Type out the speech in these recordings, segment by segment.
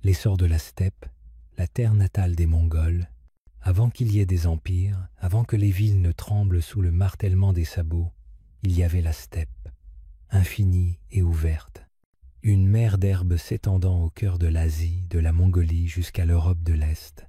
l'essor de la steppe, la terre natale des Mongols, avant qu'il y ait des empires, avant que les villes ne tremblent sous le martèlement des sabots, il y avait la steppe, infinie et ouverte, une mer d'herbe s'étendant au cœur de l'Asie, de la Mongolie jusqu'à l'Europe de l'Est,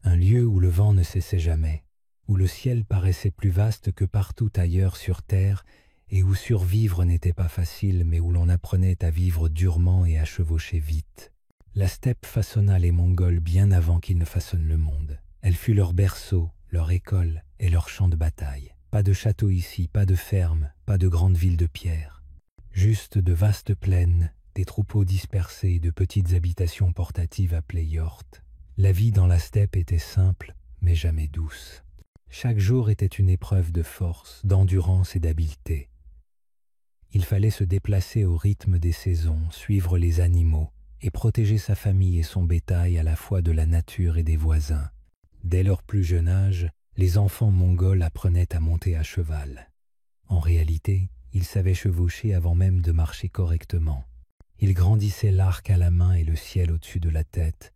un lieu où le vent ne cessait jamais, où le ciel paraissait plus vaste que partout ailleurs sur terre et où survivre n'était pas facile mais où l'on apprenait à vivre durement et à chevaucher vite. La steppe façonna les Mongols bien avant qu'ils ne façonnent le monde. Elle fut leur berceau, leur école et leur champ de bataille. Pas de château ici, pas de ferme, pas de grandes villes de pierre. Juste de vastes plaines, des troupeaux dispersés, de petites habitations portatives appelées yorts. La vie dans la steppe était simple, mais jamais douce. Chaque jour était une épreuve de force, d'endurance et d'habileté. Il fallait se déplacer au rythme des saisons, suivre les animaux et protéger sa famille et son bétail à la fois de la nature et des voisins. Dès leur plus jeune âge, les enfants mongols apprenaient à monter à cheval. En réalité, ils savaient chevaucher avant même de marcher correctement. Ils grandissaient l'arc à la main et le ciel au-dessus de la tête.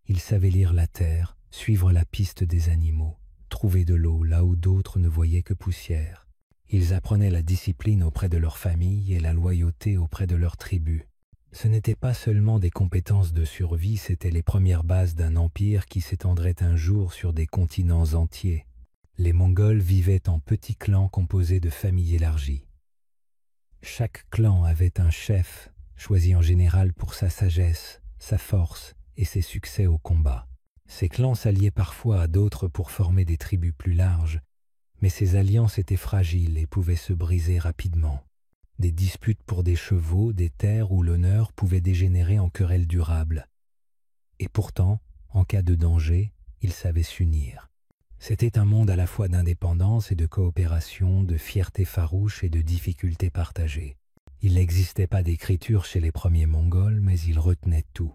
Ils savaient lire la terre, suivre la piste des animaux, trouver de l'eau là où d'autres ne voyaient que poussière. Ils apprenaient la discipline auprès de leur famille et la loyauté auprès de leur tribu. Ce n'étaient pas seulement des compétences de survie, c'étaient les premières bases d'un empire qui s'étendrait un jour sur des continents entiers. Les Mongols vivaient en petits clans composés de familles élargies. Chaque clan avait un chef, choisi en général pour sa sagesse, sa force et ses succès au combat. Ces clans s'alliaient parfois à d'autres pour former des tribus plus larges, mais ces alliances étaient fragiles et pouvaient se briser rapidement. Des disputes pour des chevaux, des terres ou l'honneur pouvaient dégénérer en querelles durables. Et pourtant, en cas de danger, ils savaient s'unir. C'était un monde à la fois d'indépendance et de coopération, de fierté farouche et de difficultés partagées. Il n'existait pas d'écriture chez les premiers Mongols, mais ils retenaient tout.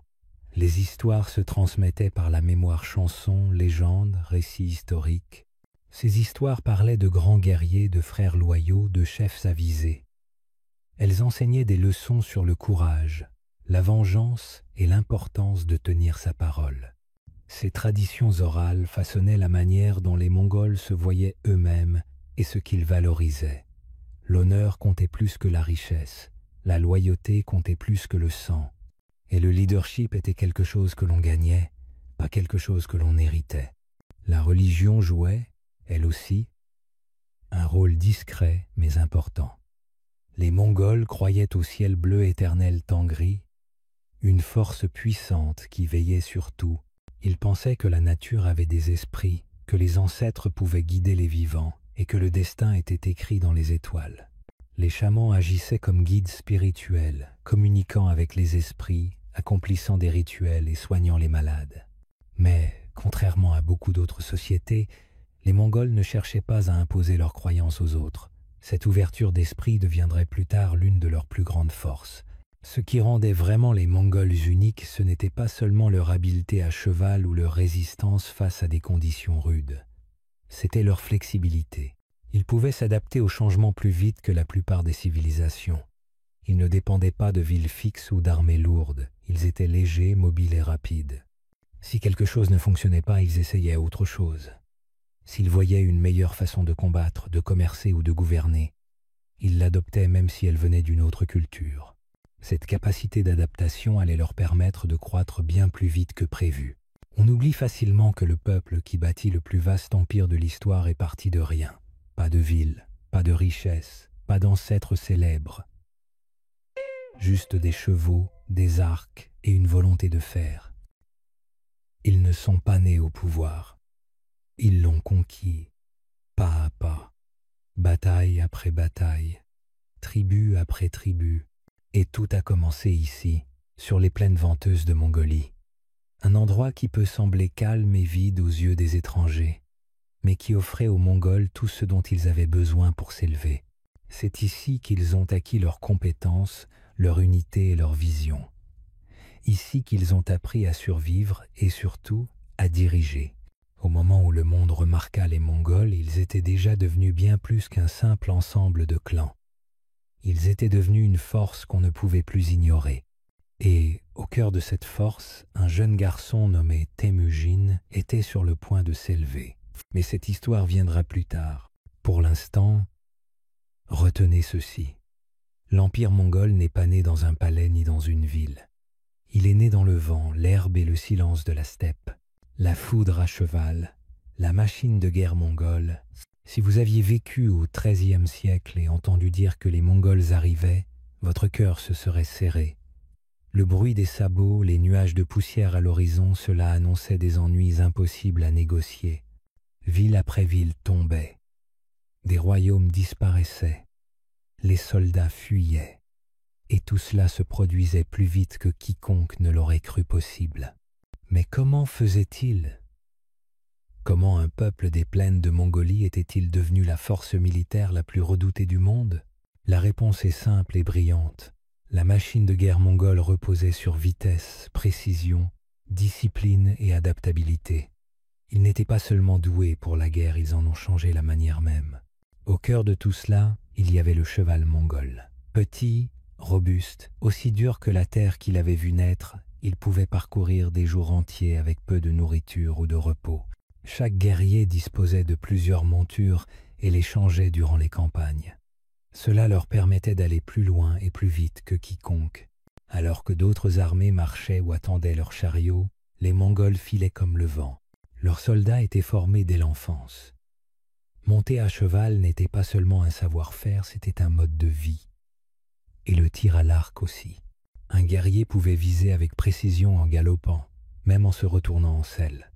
Les histoires se transmettaient par la mémoire chansons, légendes, récits historiques. Ces histoires parlaient de grands guerriers, de frères loyaux, de chefs avisés. Elles enseignaient des leçons sur le courage, la vengeance et l'importance de tenir sa parole. Ces traditions orales façonnaient la manière dont les Mongols se voyaient eux-mêmes et ce qu'ils valorisaient. L'honneur comptait plus que la richesse, la loyauté comptait plus que le sang, et le leadership était quelque chose que l'on gagnait, pas quelque chose que l'on héritait. La religion jouait, elle aussi, un rôle discret mais important. Les Mongols croyaient au ciel bleu éternel Tangri, une force puissante qui veillait sur tout. Ils pensaient que la nature avait des esprits, que les ancêtres pouvaient guider les vivants et que le destin était écrit dans les étoiles. Les chamans agissaient comme guides spirituels, communiquant avec les esprits, accomplissant des rituels et soignant les malades. Mais, contrairement à beaucoup d'autres sociétés, les Mongols ne cherchaient pas à imposer leurs croyances aux autres. Cette ouverture d'esprit deviendrait plus tard l'une de leurs plus grandes forces. Ce qui rendait vraiment les Mongols uniques, ce n'était pas seulement leur habileté à cheval ou leur résistance face à des conditions rudes. C'était leur flexibilité. Ils pouvaient s'adapter aux changements plus vite que la plupart des civilisations. Ils ne dépendaient pas de villes fixes ou d'armées lourdes. Ils étaient légers, mobiles et rapides. Si quelque chose ne fonctionnait pas, ils essayaient autre chose. S'ils voyaient une meilleure façon de combattre, de commercer ou de gouverner, ils l'adoptaient même si elle venait d'une autre culture. Cette capacité d'adaptation allait leur permettre de croître bien plus vite que prévu. On oublie facilement que le peuple qui bâtit le plus vaste empire de l'histoire est parti de rien. Pas de ville, pas de richesse, pas d'ancêtres célèbres. Juste des chevaux, des arcs et une volonté de faire. Ils ne sont pas nés au pouvoir. Ils l'ont conquis, pas à pas, bataille après bataille, tribu après tribu, et tout a commencé ici, sur les plaines venteuses de Mongolie. Un endroit qui peut sembler calme et vide aux yeux des étrangers, mais qui offrait aux Mongols tout ce dont ils avaient besoin pour s'élever. C'est ici qu'ils ont acquis leurs compétences, leur unité et leur vision. Ici qu'ils ont appris à survivre et surtout à diriger. Au moment où le monde remarqua les Mongols, ils étaient déjà devenus bien plus qu'un simple ensemble de clans. Ils étaient devenus une force qu'on ne pouvait plus ignorer. Et, au cœur de cette force, un jeune garçon nommé Temujin était sur le point de s'élever. Mais cette histoire viendra plus tard. Pour l'instant, retenez ceci. L'Empire mongol n'est pas né dans un palais ni dans une ville. Il est né dans le vent, l'herbe et le silence de la steppe, la foudre à cheval, la machine de guerre mongole. Si vous aviez vécu au XIIIe siècle et entendu dire que les Mongols arrivaient, votre cœur se serait serré. Le bruit des sabots, les nuages de poussière à l'horizon, cela annonçait des ennuis impossibles à négocier. Ville après ville tombait. Des royaumes disparaissaient. Les soldats fuyaient. Et tout cela se produisait plus vite que quiconque ne l'aurait cru possible. Mais comment faisait-il? Comment un peuple des plaines de Mongolie était-il devenu la force militaire la plus redoutée du monde? La réponse est simple et brillante. La machine de guerre mongole reposait sur vitesse, précision, discipline et adaptabilité. Ils n'étaient pas seulement doués pour la guerre, ils en ont changé la manière même. Au cœur de tout cela, il y avait le cheval mongol. Petit, robuste, aussi dur que la terre qu'il avait vu naître, il pouvait parcourir des jours entiers avec peu de nourriture ou de repos. Chaque guerrier disposait de plusieurs montures et les changeait durant les campagnes. Cela leur permettait d'aller plus loin et plus vite que quiconque. Alors que d'autres armées marchaient ou attendaient leurs chariots, les Mongols filaient comme le vent. Leurs soldats étaient formés dès l'enfance. Monter à cheval n'était pas seulement un savoir-faire, c'était un mode de vie. Et le tir à l'arc aussi. Un guerrier pouvait viser avec précision en galopant, même en se retournant en selle.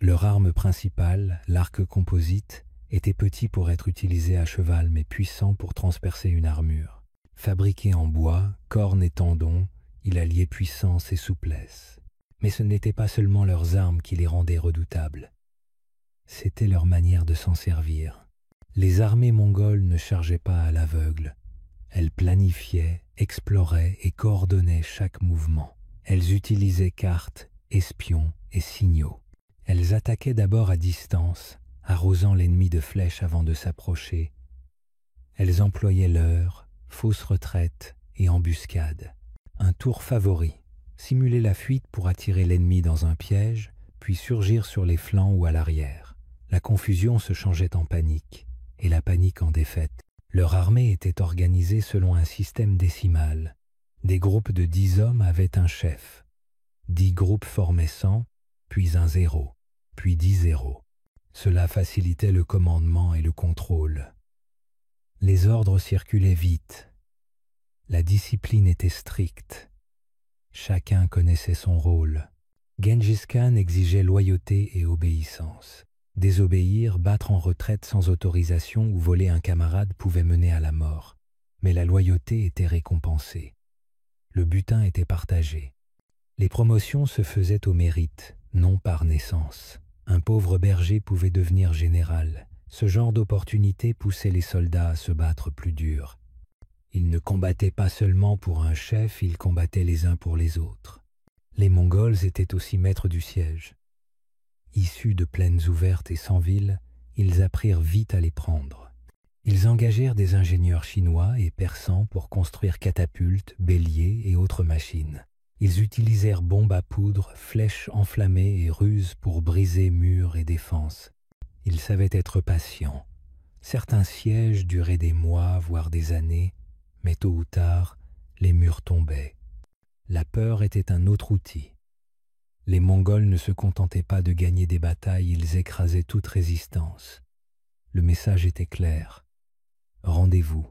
Leur arme principale, l'arc composite, était petit pour être utilisé à cheval mais puissant pour transpercer une armure. Fabriqué en bois, cornes et tendons, il alliait puissance et souplesse. Mais ce n'était pas seulement leurs armes qui les rendaient redoutables. C'était leur manière de s'en servir. Les armées mongoles ne chargeaient pas à l'aveugle. Elles planifiaient, exploraient et coordonnaient chaque mouvement. Elles utilisaient cartes, espions et signaux. Elles attaquaient d'abord à distance, arrosant l'ennemi de flèches avant de s'approcher. Elles employaient leurres, fausses retraites et embuscades. Un tour favori, simuler la fuite pour attirer l'ennemi dans un piège, puis surgir sur les flancs ou à l'arrière. La confusion se changeait en panique, et la panique en défaite. Leur armée était organisée selon un système décimal. Des groupes de 10 hommes avaient un chef. 10 groupes formaient 100, puis un 0, puis 10 zéros. Cela facilitait le commandement et le contrôle. Les ordres circulaient vite. La discipline était stricte. Chacun connaissait son rôle. Gengis Khan exigeait loyauté et obéissance. Désobéir, battre en retraite sans autorisation ou voler un camarade pouvait mener à la mort. Mais la loyauté était récompensée. Le butin était partagé. Les promotions se faisaient au mérite, non par naissance. Un pauvre berger pouvait devenir général. Ce genre d'opportunité poussait les soldats à se battre plus dur. Ils ne combattaient pas seulement pour un chef, ils combattaient les uns pour les autres. Les Mongols étaient aussi maîtres du siège. Issus de plaines ouvertes et sans ville, ils apprirent vite à les prendre. Ils engagèrent des ingénieurs chinois et persans pour construire catapultes, béliers et autres machines. Ils utilisèrent bombes à poudre, flèches enflammées et ruses pour briser murs et défenses. Ils savaient être patients. Certains sièges duraient des mois, voire des années, mais tôt ou tard, les murs tombaient. La peur était un autre outil. Les Mongols ne se contentaient pas de gagner des batailles, ils écrasaient toute résistance. Le message était clair. Rendez-vous,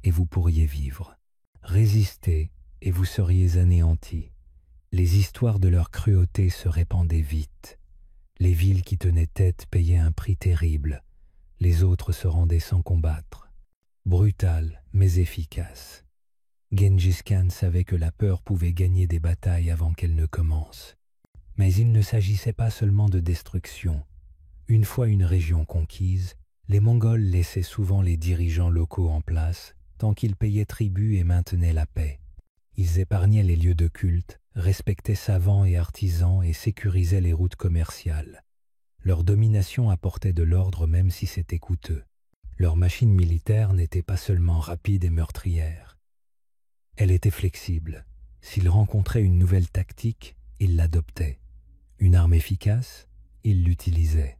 et vous pourriez vivre. Résistez, et vous seriez anéantis. Les histoires de leur cruauté se répandaient vite. Les villes qui tenaient tête payaient un prix terrible. Les autres se rendaient sans combattre. Brutal, mais efficace. Gengis Khan savait que la peur pouvait gagner des batailles avant qu'elles ne commencent. Mais il ne s'agissait pas seulement de destruction. Une fois une région conquise, les Mongols laissaient souvent les dirigeants locaux en place, tant qu'ils payaient tribut et maintenaient la paix. Ils épargnaient les lieux de culte, respectaient savants et artisans et sécurisaient les routes commerciales. Leur domination apportait de l'ordre même si c'était coûteux. Leur machine militaire n'était pas seulement rapide et meurtrière. Elle était flexible. S'ils rencontraient une nouvelle tactique, ils l'adoptaient. Une arme efficace, ils l'utilisaient.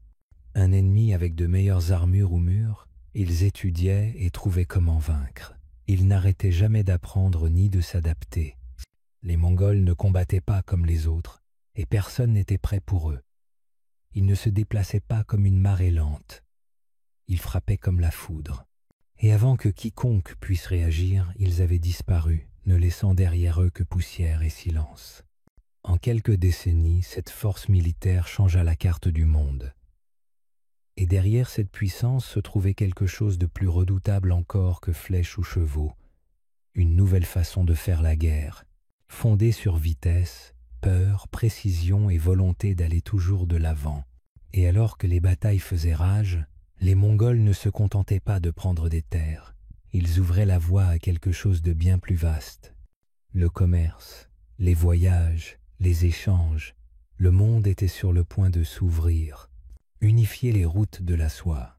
Un ennemi avec de meilleures armures ou murs, ils étudiaient et trouvaient comment vaincre. Ils n'arrêtaient jamais d'apprendre ni de s'adapter. Les Mongols ne combattaient pas comme les autres, et personne n'était prêt pour eux. Ils ne se déplaçaient pas comme une marée lente. Ils frappaient comme la foudre. Et avant que quiconque puisse réagir, ils avaient disparu, ne laissant derrière eux que poussière et silence. En quelques décennies, cette force militaire changea la carte du monde. Et derrière cette puissance se trouvait quelque chose de plus redoutable encore que flèches ou chevaux, une nouvelle façon de faire la guerre, fondée sur vitesse, peur, précision et volonté d'aller toujours de l'avant. Et alors que les batailles faisaient rage, les Mongols ne se contentaient pas de prendre des terres, ils ouvraient la voie à quelque chose de bien plus vaste. Le commerce, les voyages, les échanges, le monde était sur le point de s'ouvrir. Unifier les routes de la soie.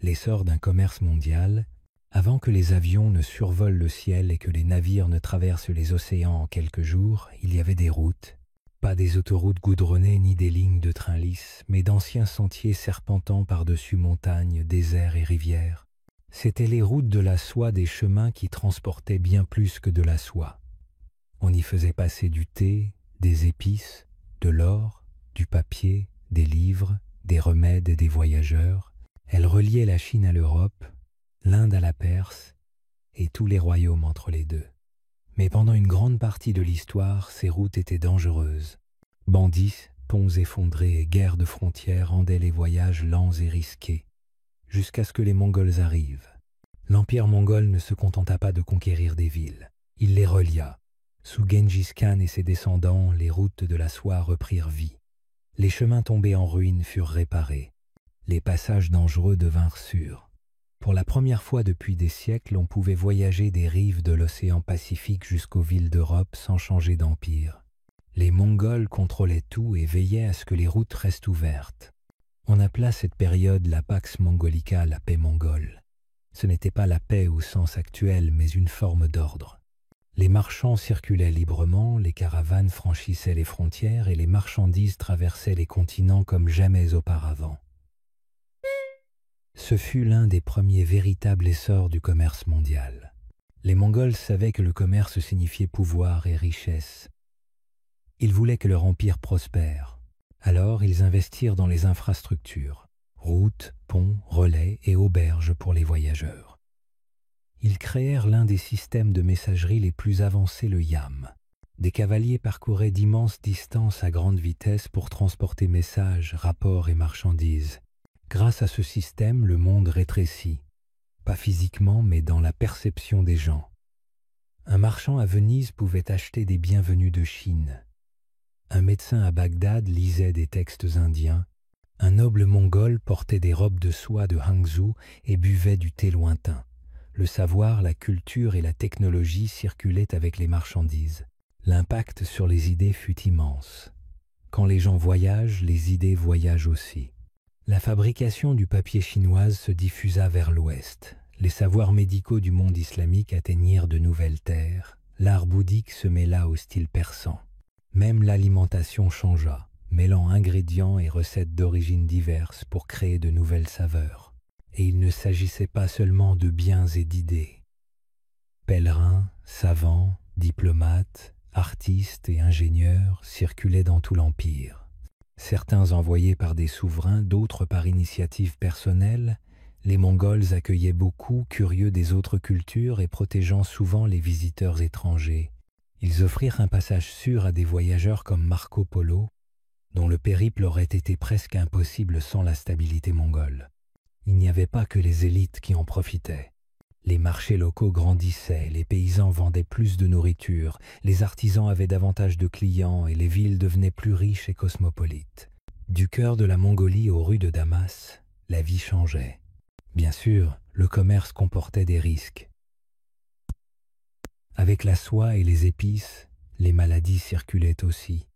L'essor d'un commerce mondial, avant que les avions ne survolent le ciel et que les navires ne traversent les océans en quelques jours, il y avait des routes. Pas des autoroutes goudronnées ni des lignes de trains lisses, mais d'anciens sentiers serpentant par-dessus montagnes, déserts et rivières. C'étaient les routes de la soie, des chemins qui transportaient bien plus que de la soie. On y faisait passer du thé, des épices, de l'or, du papier, des livres, des remèdes et des voyageurs. Elle reliait la Chine à l'Europe, l'Inde à la Perse, et tous les royaumes entre les deux. Mais pendant une grande partie de l'histoire, ces routes étaient dangereuses. Bandits, ponts effondrés et guerres de frontières rendaient les voyages lents et risqués, jusqu'à ce que les Mongols arrivent. L'Empire mongol ne se contenta pas de conquérir des villes, il les relia. Sous Gengis Khan et ses descendants, les routes de la soie reprirent vie. Les chemins tombés en ruine furent réparés. Les passages dangereux devinrent sûrs. Pour la première fois depuis des siècles, on pouvait voyager des rives de l'océan Pacifique jusqu'aux villes d'Europe sans changer d'empire. Les Mongols contrôlaient tout et veillaient à ce que les routes restent ouvertes. On appela cette période la Pax Mongolica, la paix mongole. Ce n'était pas la paix au sens actuel, mais une forme d'ordre. Les marchands circulaient librement, les caravanes franchissaient les frontières et les marchandises traversaient les continents comme jamais auparavant. Ce fut l'un des premiers véritables essors du commerce mondial. Les Mongols savaient que le commerce signifiait pouvoir et richesse. Ils voulaient que leur empire prospère. Alors ils investirent dans les infrastructures, routes, ponts, relais et auberges pour les voyageurs. Ils créèrent l'un des systèmes de messagerie les plus avancés, le yam. Des cavaliers parcouraient d'immenses distances à grande vitesse pour transporter messages, rapports et marchandises. Grâce à ce système, le monde rétrécit. Pas physiquement, mais dans la perception des gens. Un marchand à Venise pouvait acheter des biens venus de Chine. Un médecin à Bagdad lisait des textes indiens. Un noble mongol portait des robes de soie de Hangzhou et buvait du thé lointain. Le savoir, la culture et la technologie circulaient avec les marchandises. L'impact sur les idées fut immense. Quand les gens voyagent, les idées voyagent aussi. La fabrication du papier chinoise se diffusa vers l'ouest. Les savoirs médicaux du monde islamique atteignirent de nouvelles terres. L'art bouddhique se mêla au style persan. Même l'alimentation changea, mêlant ingrédients et recettes d'origines diverses pour créer de nouvelles saveurs. Et il ne s'agissait pas seulement de biens et d'idées. Pèlerins, savants, diplomates, artistes et ingénieurs circulaient dans tout l'empire. Certains envoyés par des souverains, d'autres par initiative personnelle, les Mongols accueillaient beaucoup, curieux des autres cultures et protégeant souvent les visiteurs étrangers. Ils offrirent un passage sûr à des voyageurs comme Marco Polo, dont le périple aurait été presque impossible sans la stabilité mongole. Il n'y avait pas que les élites qui en profitaient. Les marchés locaux grandissaient, les paysans vendaient plus de nourriture, les artisans avaient davantage de clients et les villes devenaient plus riches et cosmopolites. Du cœur de la Mongolie aux rues de Damas, la vie changeait. Bien sûr, le commerce comportait des risques. Avec la soie et les épices, les maladies circulaient aussi.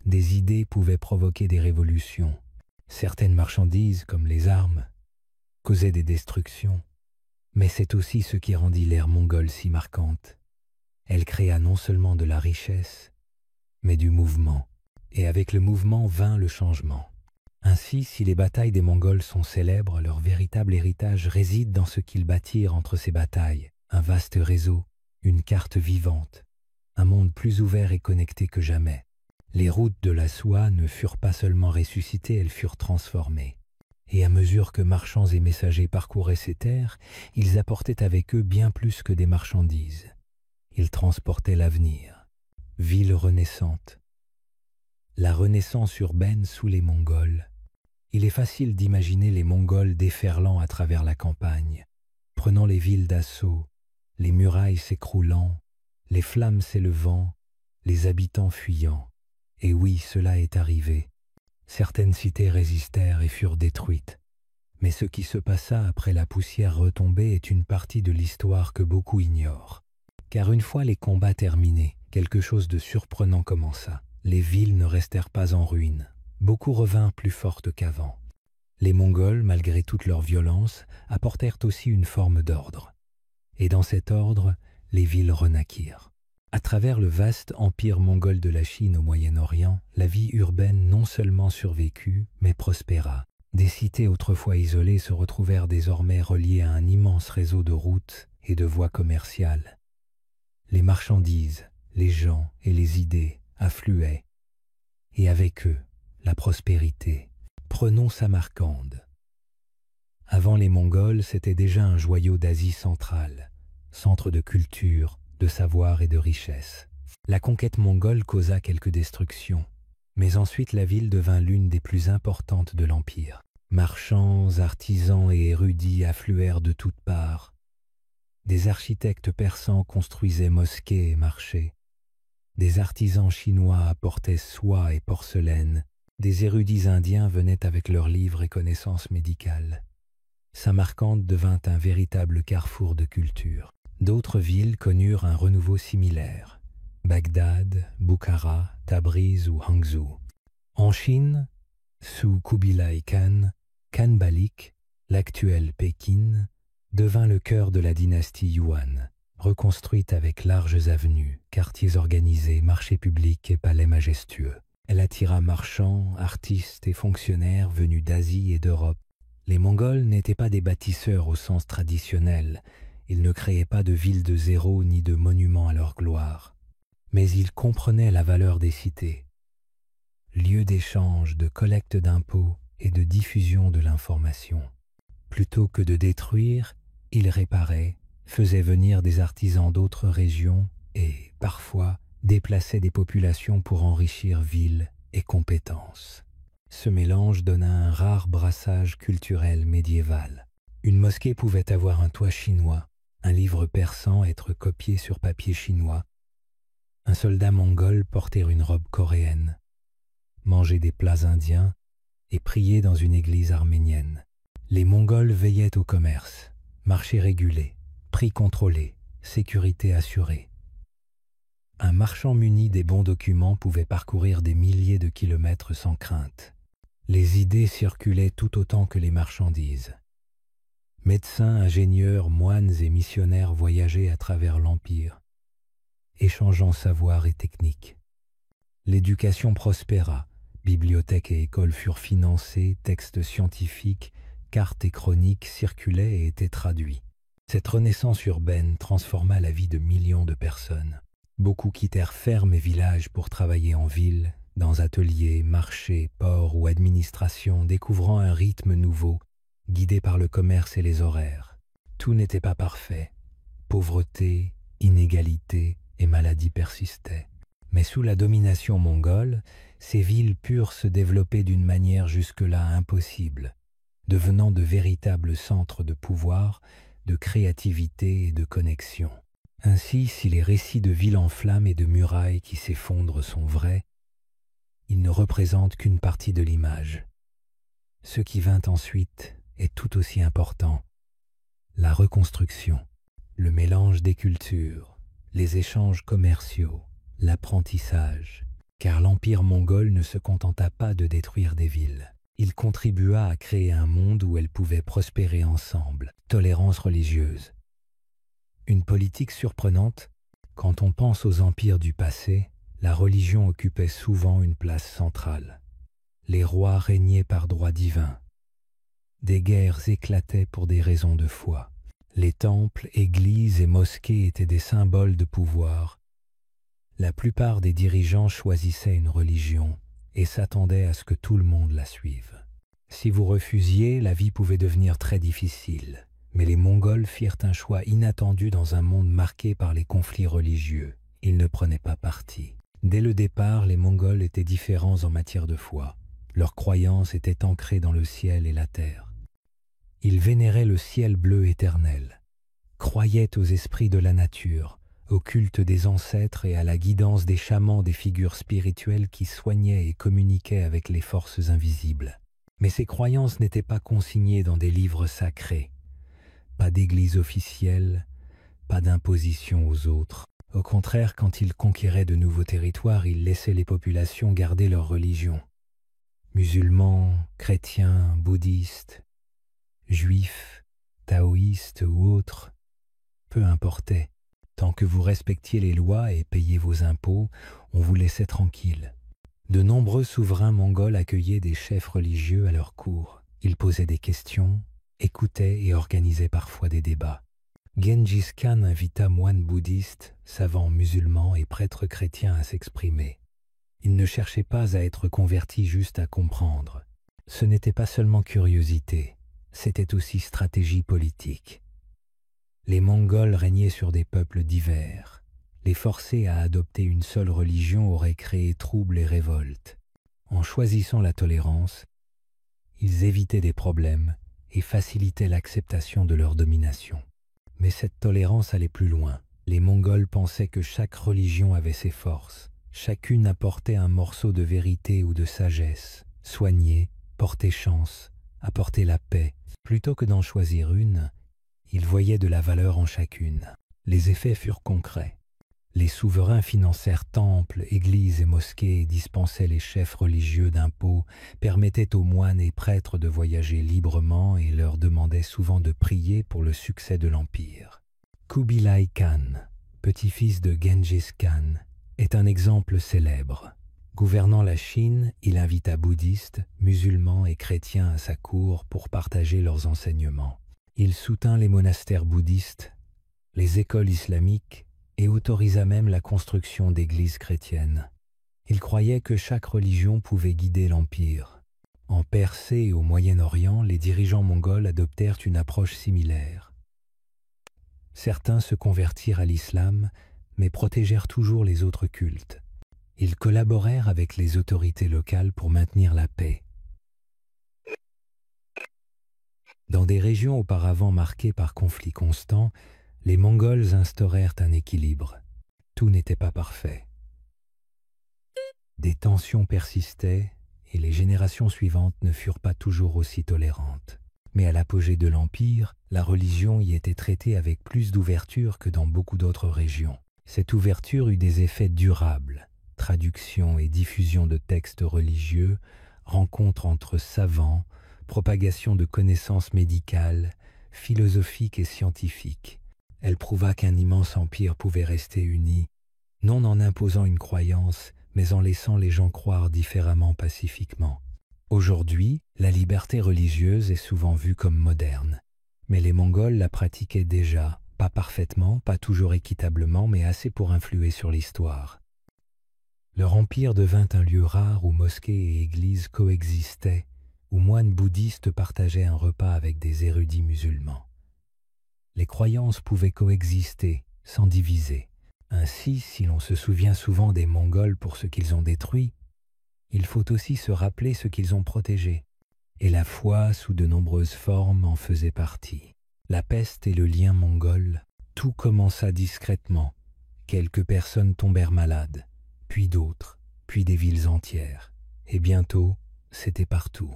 Des idées pouvaient provoquer des révolutions. Certaines marchandises, comme les armes, causaient des destructions. Mais c'est aussi ce qui rendit l'ère mongole si marquante. Elle créa non seulement de la richesse, mais du mouvement. Et avec le mouvement vint le changement. Ainsi, si les batailles des Mongols sont célèbres, leur véritable héritage réside dans ce qu'ils bâtirent entre ces batailles. Un vaste réseau, une carte vivante, un monde plus ouvert et connecté que jamais. Les routes de la soie ne furent pas seulement ressuscitées, elles furent transformées. Et à mesure que marchands et messagers parcouraient ces terres, ils apportaient avec eux bien plus que des marchandises. Ils transportaient l'avenir. Ville renaissante. La renaissance urbaine sous les Mongols. Il est facile d'imaginer les Mongols déferlant à travers la campagne, prenant les villes d'assaut, les murailles s'écroulant, les flammes s'élevant, les habitants fuyant. Et oui, cela est arrivé. Certaines cités résistèrent et furent détruites. Mais ce qui se passa après la poussière retombée est une partie de l'histoire que beaucoup ignorent. Car une fois les combats terminés, quelque chose de surprenant commença. Les villes ne restèrent pas en ruine. Beaucoup revinrent plus fortes qu'avant. Les Mongols, malgré toute leur violence, apportèrent aussi une forme d'ordre. Et dans cet ordre, les villes renaquirent. À travers le vaste empire mongol de la Chine au Moyen-Orient, la vie urbaine non seulement survécut, mais prospéra. Des cités autrefois isolées se retrouvèrent désormais reliées à un immense réseau de routes et de voies commerciales. Les marchandises, les gens et les idées affluaient, et avec eux, la prospérité. Prenons Samarcande. Avant les Mongols, c'était déjà un joyau d'Asie centrale, centre de culture, de savoir et de richesse. La conquête mongole causa quelques destructions, mais ensuite la ville devint l'une des plus importantes de l'empire. Marchands, artisans et érudits affluèrent de toutes parts. Des architectes persans construisaient mosquées et marchés. Des artisans chinois apportaient soie et porcelaine. Des érudits indiens venaient avec leurs livres et connaissances médicales. Samarcande devint un véritable carrefour de culture. D'autres villes connurent un renouveau similaire. Bagdad, Bukhara, Tabriz ou Hangzhou. En Chine, sous Kubilai Khan, Khanbalik, l'actuel Pékin, devint le cœur de la dynastie Yuan, reconstruite avec larges avenues, quartiers organisés, marchés publics et palais majestueux. Elle attira marchands, artistes et fonctionnaires venus d'Asie et d'Europe. Les Mongols n'étaient pas des bâtisseurs au sens traditionnel. Ils ne créaient pas de villes de zéro ni de monuments à leur gloire. Mais ils comprenaient la valeur des cités, lieux d'échange, de collecte d'impôts et de diffusion de l'information. Plutôt que de détruire, ils réparaient, faisaient venir des artisans d'autres régions et, parfois, déplaçaient des populations pour enrichir villes et compétences. Ce mélange donna un rare brassage culturel médiéval. Une mosquée pouvait avoir un toit chinois, un livre persan être copié sur papier chinois, un soldat mongol porter une robe coréenne, manger des plats indiens et prier dans une église arménienne. Les Mongols veillaient au commerce, marché régulé, prix contrôlé, sécurité assurée. Un marchand muni des bons documents pouvait parcourir des milliers de kilomètres sans crainte. Les idées circulaient tout autant que les marchandises. Médecins, ingénieurs, moines et missionnaires voyageaient à travers l'Empire, échangeant savoir et techniques. L'éducation prospéra, bibliothèques et écoles furent financées, textes scientifiques, cartes et chroniques circulaient et étaient traduits. Cette renaissance urbaine transforma la vie de millions de personnes. Beaucoup quittèrent fermes et villages pour travailler en ville, dans ateliers, marchés, ports ou administrations, découvrant un rythme nouveau, guidé par le commerce et les horaires. Tout n'était pas parfait. Pauvreté, inégalité et maladies persistaient. Mais sous la domination mongole, ces villes purent se développer d'une manière jusque-là impossible, devenant de véritables centres de pouvoir, de créativité et de connexion. Ainsi, si les récits de villes en flammes et de murailles qui s'effondrent sont vrais, ils ne représentent qu'une partie de l'image. Ce qui vint ensuite est tout aussi important. La reconstruction, le mélange des cultures, les échanges commerciaux, l'apprentissage, car l'Empire mongol ne se contenta pas de détruire des villes. Il contribua à créer un monde où elles pouvaient prospérer ensemble, tolérance religieuse. Une politique surprenante, Quand on pense aux empires du passé, la religion occupait souvent une place centrale. Les rois régnaient par droit divin. Des guerres éclataient pour des raisons de foi. Les temples, églises et mosquées étaient des symboles de pouvoir. La plupart des dirigeants choisissaient une religion et s'attendaient à ce que tout le monde la suive. Si vous refusiez, la vie pouvait devenir très difficile. Mais les Mongols firent un choix inattendu dans un monde marqué par les conflits religieux. Ils ne prenaient pas parti. Dès le départ, les Mongols étaient différents en matière de foi. Leurs croyances étaient ancrées dans le ciel et la terre. Ils vénéraient le ciel bleu éternel, croyaient aux esprits de la nature, au culte des ancêtres et à la guidance des chamans, des figures spirituelles qui soignaient et communiquaient avec les forces invisibles. Mais ces croyances n'étaient pas consignées dans des livres sacrés. Pas d'église officielle, pas d'imposition aux autres. Au contraire, quand ils conquéraient de nouveaux territoires, ils laissaient les populations garder leur religion. Musulmans, chrétiens, bouddhistes, juifs, taoïstes ou autres, peu importait. Tant que vous respectiez les lois et payiez vos impôts, on vous laissait tranquille. De nombreux souverains mongols accueillaient des chefs religieux à leur cour. Ils posaient des questions, écoutaient et organisaient parfois des débats. Gengis Khan invita moines bouddhistes, savants musulmans et prêtres chrétiens à s'exprimer. Ils ne cherchaient pas à être convertis, juste à comprendre. Ce n'était pas seulement curiosité, c'était aussi stratégie politique. Les Mongols régnaient sur des peuples divers. Les forcer à adopter une seule religion aurait créé troubles et révoltes. En choisissant la tolérance, ils évitaient des problèmes et facilitaient l'acceptation de leur domination. Mais cette tolérance allait plus loin. Les Mongols pensaient que chaque religion avait ses forces. Chacune apportait un morceau de vérité ou de sagesse, soignait, portait chance, apportait la paix. Plutôt que d'en choisir une, ils voyaient de la valeur en chacune. Les effets furent concrets. Les souverains financèrent temples, églises et mosquées, dispensaient les chefs religieux d'impôts, permettaient aux moines et prêtres de voyager librement et leur demandaient souvent de prier pour le succès de l'empire. Kubilai Khan, petit-fils de Gengis Khan, est un exemple célèbre. Gouvernant la Chine, il invita bouddhistes, musulmans et chrétiens à sa cour pour partager leurs enseignements. Il soutint les monastères bouddhistes, les écoles islamiques et autorisa même la construction d'églises chrétiennes. Il croyait que chaque religion pouvait guider l'empire. En Perse et au Moyen-Orient, les dirigeants mongols adoptèrent une approche similaire. Certains se convertirent à l'islam, mais protégèrent toujours les autres cultes. Ils collaborèrent avec les autorités locales pour maintenir la paix. Dans des régions auparavant marquées par conflits constants, les Mongols instaurèrent un équilibre. Tout n'était pas parfait. Des tensions persistaient et les générations suivantes ne furent pas toujours aussi tolérantes. Mais à l'apogée de l'Empire, la religion y était traitée avec plus d'ouverture que dans beaucoup d'autres régions. Cette ouverture eut des effets durables. Traduction et diffusion de textes religieux, rencontres entre savants, propagation de connaissances médicales, philosophiques et scientifiques. Elle prouva qu'un immense empire pouvait rester uni, non en imposant une croyance, mais en laissant les gens croire différemment pacifiquement. Aujourd'hui, la liberté religieuse est souvent vue comme moderne, mais les Mongols la pratiquaient déjà, pas parfaitement, pas toujours équitablement, mais assez pour influer sur l'histoire. Leur empire devint un lieu rare où mosquées et églises coexistaient, où moines bouddhistes partageaient un repas avec des érudits musulmans. Les croyances pouvaient coexister, sans diviser. Ainsi, si l'on se souvient souvent des Mongols pour ce qu'ils ont détruit, il faut aussi se rappeler ce qu'ils ont protégé. Et la foi, sous de nombreuses formes, en faisait partie. La peste et le lien mongol, tout commença discrètement. Quelques personnes tombèrent malades, puis d'autres, puis des villes entières. Et bientôt, c'était partout.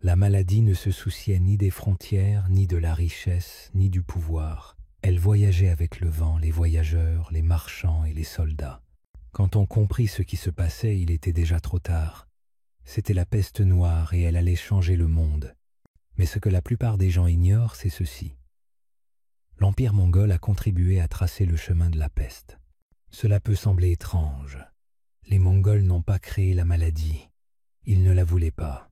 La maladie ne se souciait ni des frontières, ni de la richesse, ni du pouvoir. Elle voyageait avec le vent, les voyageurs, les marchands et les soldats. Quand on comprit ce qui se passait, il était déjà trop tard. C'était la peste noire et elle allait changer le monde. Mais ce que la plupart des gens ignorent, c'est ceci. L'Empire mongol a contribué à tracer le chemin de la peste. Cela peut sembler étrange. Les Mongols n'ont pas créé la maladie. Ils ne la voulaient pas.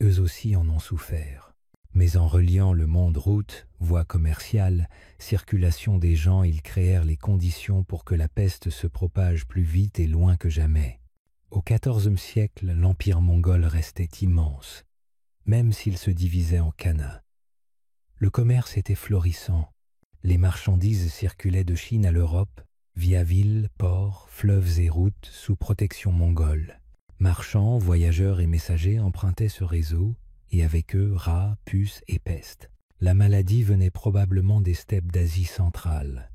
Eux aussi en ont souffert. Mais en reliant le monde route, voie commerciale, circulation des gens, ils créèrent les conditions pour que la peste se propage plus vite et loin que jamais. Au XIVe siècle, l'empire mongol restait immense, même s'il se divisait en khanats. Le commerce était florissant. Les marchandises circulaient de Chine à l'Europe, via villes, ports, fleuves et routes sous protection mongole. Marchands, voyageurs et messagers empruntaient ce réseau, et avec eux rats, puces et peste. La maladie venait probablement des steppes d'Asie centrale.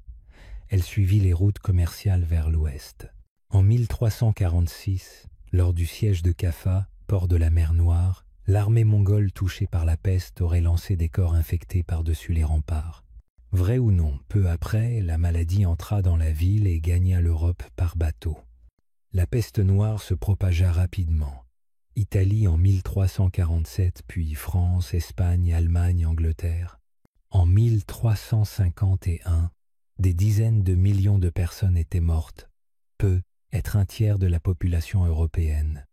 Elle suivit les routes commerciales vers l'ouest. En 1346, lors du siège de Kaffa, port de la mer Noire, l'armée mongole touchée par la peste aurait lancé des corps infectés par-dessus les remparts. Vrai ou non, peu après, la maladie entra dans la ville et gagna l'Europe par bateau. La peste noire se propagea rapidement. Italie en 1347, puis France, Espagne, Allemagne, Angleterre. En 1351, des dizaines de millions de personnes étaient mortes, peu, être un tiers de la population européenne.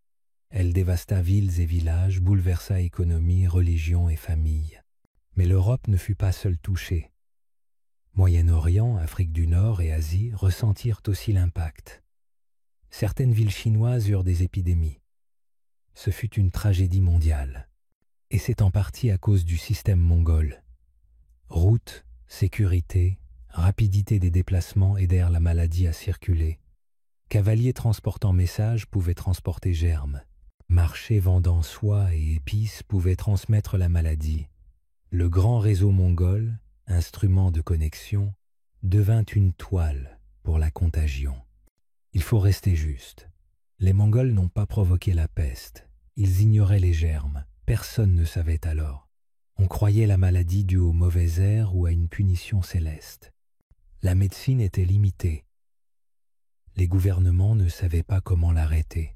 Elle dévasta villes et villages, bouleversa économie, religion et famille. Mais l'Europe ne fut pas seule touchée. Moyen-Orient, Afrique du Nord et Asie ressentirent aussi l'impact. Certaines villes chinoises eurent des épidémies. Ce fut une tragédie mondiale. Et c'est en partie à cause du système mongol. Routes, sécurité, rapidité des déplacements aidèrent la maladie à circuler. Cavaliers transportant messages pouvaient transporter germes. Marchés vendant soie et épices pouvaient transmettre la maladie. Le grand réseau mongol, instrument de connexion, devint une toile pour la contagion. Il faut rester juste. Les Mongols n'ont pas provoqué la peste. Ils ignoraient les germes. Personne ne savait alors. On croyait la maladie due au mauvais air ou à une punition céleste. La médecine était limitée. Les gouvernements ne savaient pas comment l'arrêter.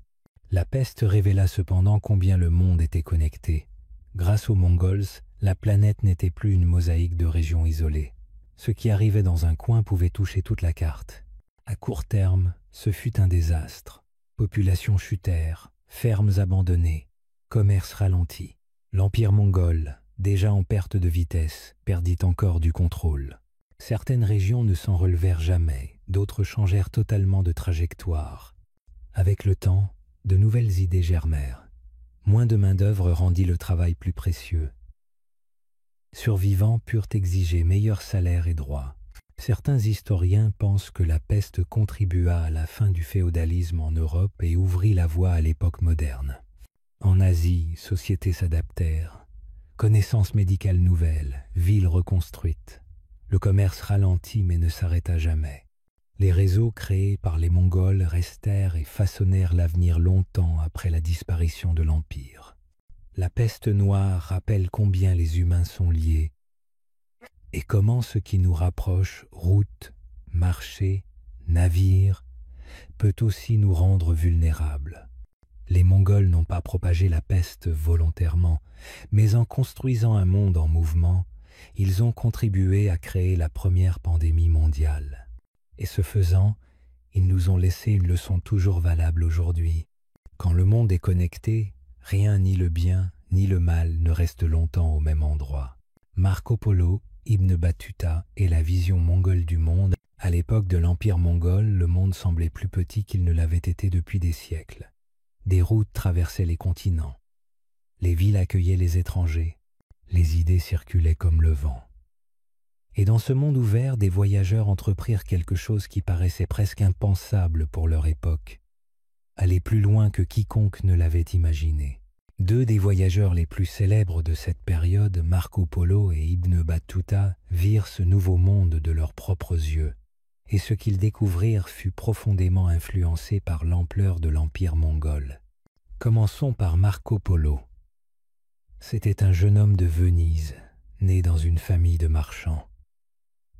La peste révéla cependant combien le monde était connecté. Grâce aux Mongols, la planète n'était plus une mosaïque de régions isolées. Ce qui arrivait dans un coin pouvait toucher toute la carte. À court terme, ce fut un désastre. Populations chutèrent, fermes abandonnées, commerce ralenti. L'empire mongol, déjà en perte de vitesse, perdit encore du contrôle. Certaines régions ne s'en relevèrent jamais, d'autres changèrent totalement de trajectoire. Avec le temps, de nouvelles idées germèrent. Moins de main-d'œuvre rendit le travail plus précieux. Survivants purent exiger meilleurs salaires et droits. Certains historiens pensent que la peste contribua à la fin du féodalisme en Europe et ouvrit la voie à l'époque moderne. En Asie, sociétés s'adaptèrent. Connaissances médicales nouvelles, villes reconstruites. Le commerce ralentit mais ne s'arrêta jamais. Les réseaux créés par les Mongols restèrent et façonnèrent l'avenir longtemps après la disparition de l'Empire. La peste noire rappelle combien les humains sont liés et comment ce qui nous rapproche, route, marché, navire, peut aussi nous rendre vulnérables. Les Mongols n'ont pas propagé la peste volontairement, mais en construisant un monde en mouvement, ils ont contribué à créer la première pandémie mondiale. Et ce faisant, ils nous ont laissé une leçon toujours valable aujourd'hui. Quand le monde est connecté, rien ni le bien ni le mal ne reste longtemps au même endroit. Marco Polo, Ibn Battuta et la vision mongole du monde. À l'époque de l'Empire mongol, le monde semblait plus petit qu'il ne l'avait été depuis des siècles. Des routes traversaient les continents. Les villes accueillaient les étrangers. Les idées circulaient comme le vent. Et dans ce monde ouvert, des voyageurs entreprirent quelque chose qui paraissait presque impensable pour leur époque. Aller plus loin que quiconque ne l'avait imaginé. Deux des voyageurs les plus célèbres de cette période, Marco Polo et Ibn Battuta, virent ce nouveau monde de leurs propres yeux. Et ce qu'ils découvrirent fut profondément influencé par l'ampleur de l'Empire mongol. Commençons par Marco Polo. C'était un jeune homme de Venise, né dans une famille de marchands.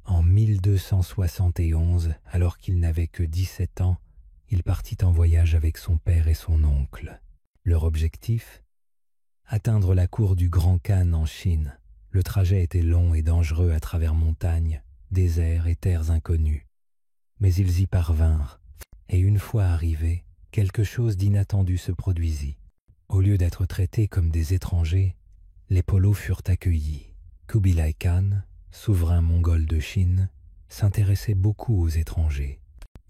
En 1271, alors qu'il n'avait que 17 ans, il partit en voyage avec son père et son oncle. Leur objectif ? Atteindre la cour du Grand Khan en Chine. Le trajet était long et dangereux à travers montagnes, déserts et terres inconnues. mais ils y parvinrent, et une fois arrivés, quelque chose d'inattendu se produisit. Au lieu d'être traités comme des étrangers, les Polos furent accueillis. Kubilai Khan, souverain mongol de Chine, s'intéressait beaucoup aux étrangers.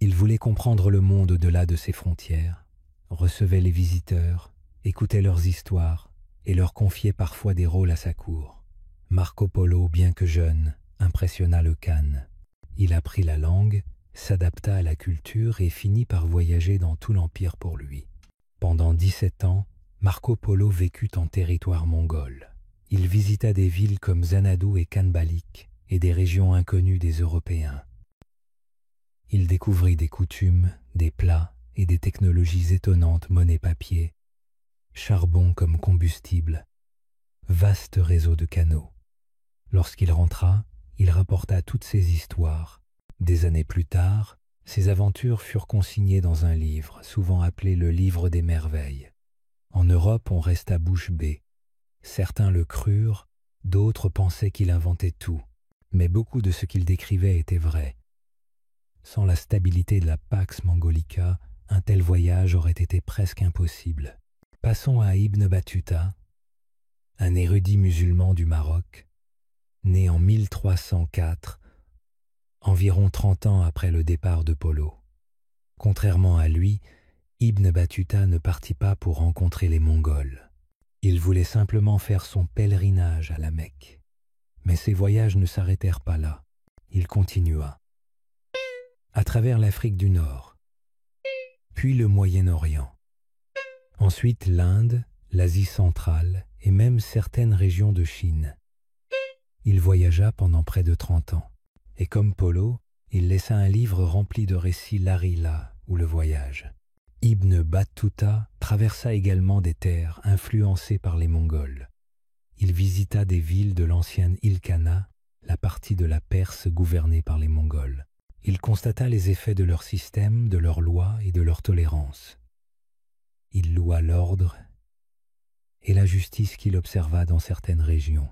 Il voulait comprendre le monde au-delà de ses frontières, recevait les visiteurs, écoutait leurs histoires et leur confiait parfois des rôles à sa cour. Marco Polo, bien que jeune, impressionna le Khan. Il apprit la langue, s'adapta à la culture et finit par voyager dans tout l'empire pour lui. Pendant 17 ans, Marco Polo vécut en territoire mongol. Il visita des villes comme Xanadu et Khanbalik et des régions inconnues des Européens. Il découvrit des coutumes, des plats et des technologies étonnantes monnaie papier, charbon comme combustible, vaste réseau de canaux. Lorsqu'il rentra, il rapporta toutes ces histoires. Des années plus tard, ces aventures furent consignées dans un livre, souvent appelé le livre des merveilles. En Europe, on resta bouche bée. Certains le crurent, d'autres pensaient qu'il inventait tout, mais beaucoup de ce qu'il décrivait était vrai. Sans la stabilité de la Pax Mongolica, un tel voyage aurait été presque impossible. Passons à Ibn Battuta, un érudit musulman du Maroc, né en 1304, environ 30 ans après le départ de Polo. Contrairement à lui, Ibn Battuta ne partit pas pour rencontrer les Mongols. Il voulait simplement faire son pèlerinage à la Mecque. Mais ses voyages ne s'arrêtèrent pas là. Il continua. À travers l'Afrique du Nord, puis le Moyen-Orient. Ensuite l'Inde, l'Asie centrale et même certaines régions de Chine. Il voyagea pendant près de 30 ans. Et comme Polo, il laissa un livre rempli de récits Larila ou le voyage. Ibn Battuta traversa également des terres influencées par les Mongols. Il visita des villes de l'ancienne Ilkhana, la partie de la Perse gouvernée par les Mongols. Il constata les effets de leur système, de leurs lois et de leur tolérance. Il loua l'ordre et la justice qu'il observa dans certaines régions.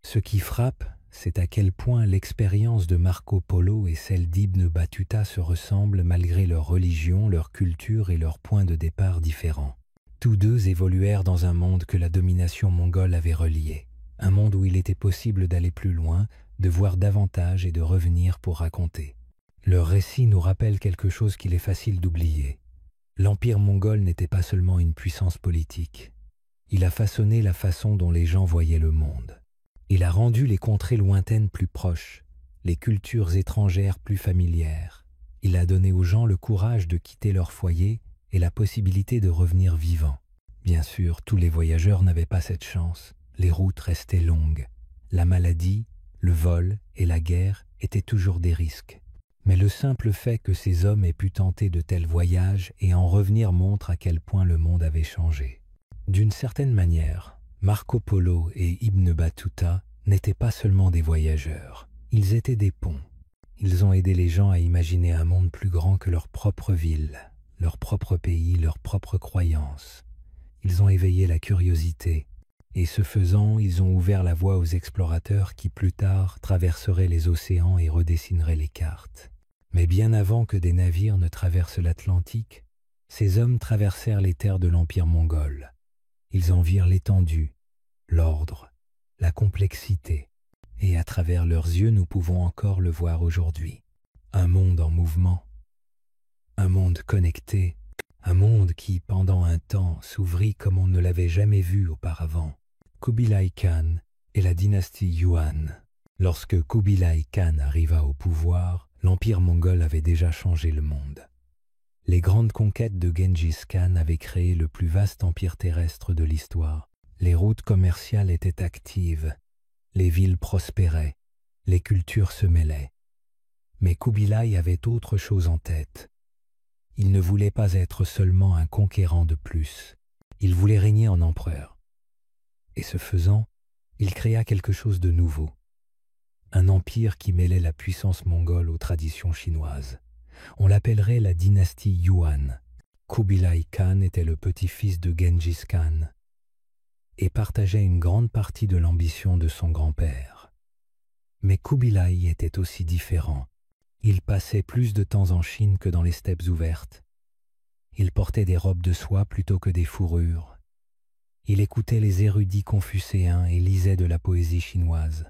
Ce qui frappe, c'est à quel point l'expérience de Marco Polo et celle d'Ibn Battuta se ressemblent malgré leur religion, leur culture et leurs points de départ différents. Tous deux évoluèrent dans un monde que la domination mongole avait relié, un monde où il était possible d'aller plus loin, de voir davantage et de revenir pour raconter. Leur récit nous rappelle quelque chose qu'il est facile d'oublier. L'empire mongol n'était pas seulement une puissance politique. Il a façonné la façon dont les gens voyaient le monde. Il a rendu les contrées lointaines plus proches, les cultures étrangères plus familières. Il a donné aux gens le courage de quitter leur foyer et la possibilité de revenir vivants. Bien sûr, tous les voyageurs n'avaient pas cette chance. Les routes restaient longues. La maladie, le vol et la guerre étaient toujours des risques. Mais le simple fait que ces hommes aient pu tenter de tels voyages et en revenir montre à quel point le monde avait changé. D'une certaine manière, Marco Polo et Ibn Battuta n'étaient pas seulement des voyageurs, ils étaient des ponts. Ils ont aidé les gens à imaginer un monde plus grand que leur propre ville, leur propre pays, leurs propres croyances. Ils ont éveillé la curiosité, et ce faisant, ils ont ouvert la voie aux explorateurs qui plus tard traverseraient les océans et redessineraient les cartes. Mais bien avant que des navires ne traversent l'Atlantique, ces hommes traversèrent les terres de l'Empire mongol. Ils en virent l'étendue, l'ordre, la complexité, et à travers leurs yeux nous pouvons encore le voir aujourd'hui. Un monde en mouvement, un monde connecté, un monde qui, pendant un temps, s'ouvrit comme on ne l'avait jamais vu auparavant. Kubilai Khan et la dynastie Yuan. Lorsque Kubilai Khan arriva au pouvoir, l'Empire mongol avait déjà changé le monde. Les grandes conquêtes de Gengis Khan avaient créé le plus vaste empire terrestre de l'histoire. Les routes commerciales étaient actives, les villes prospéraient, les cultures se mêlaient. Mais Kubilai avait autre chose en tête. Il ne voulait pas être seulement un conquérant de plus, il voulait régner en empereur. Et ce faisant, il créa quelque chose de nouveau. Un empire qui mêlait la puissance mongole aux traditions chinoises. On l'appellerait la dynastie Yuan. Kubilai Khan était le petit-fils de Gengis Khan et partageait une grande partie de l'ambition de son grand-père. Mais Kubilai était aussi différent. Il passait plus de temps en Chine que dans les steppes ouvertes. Il portait des robes de soie plutôt que des fourrures. Il écoutait les érudits confucéens et lisait de la poésie chinoise.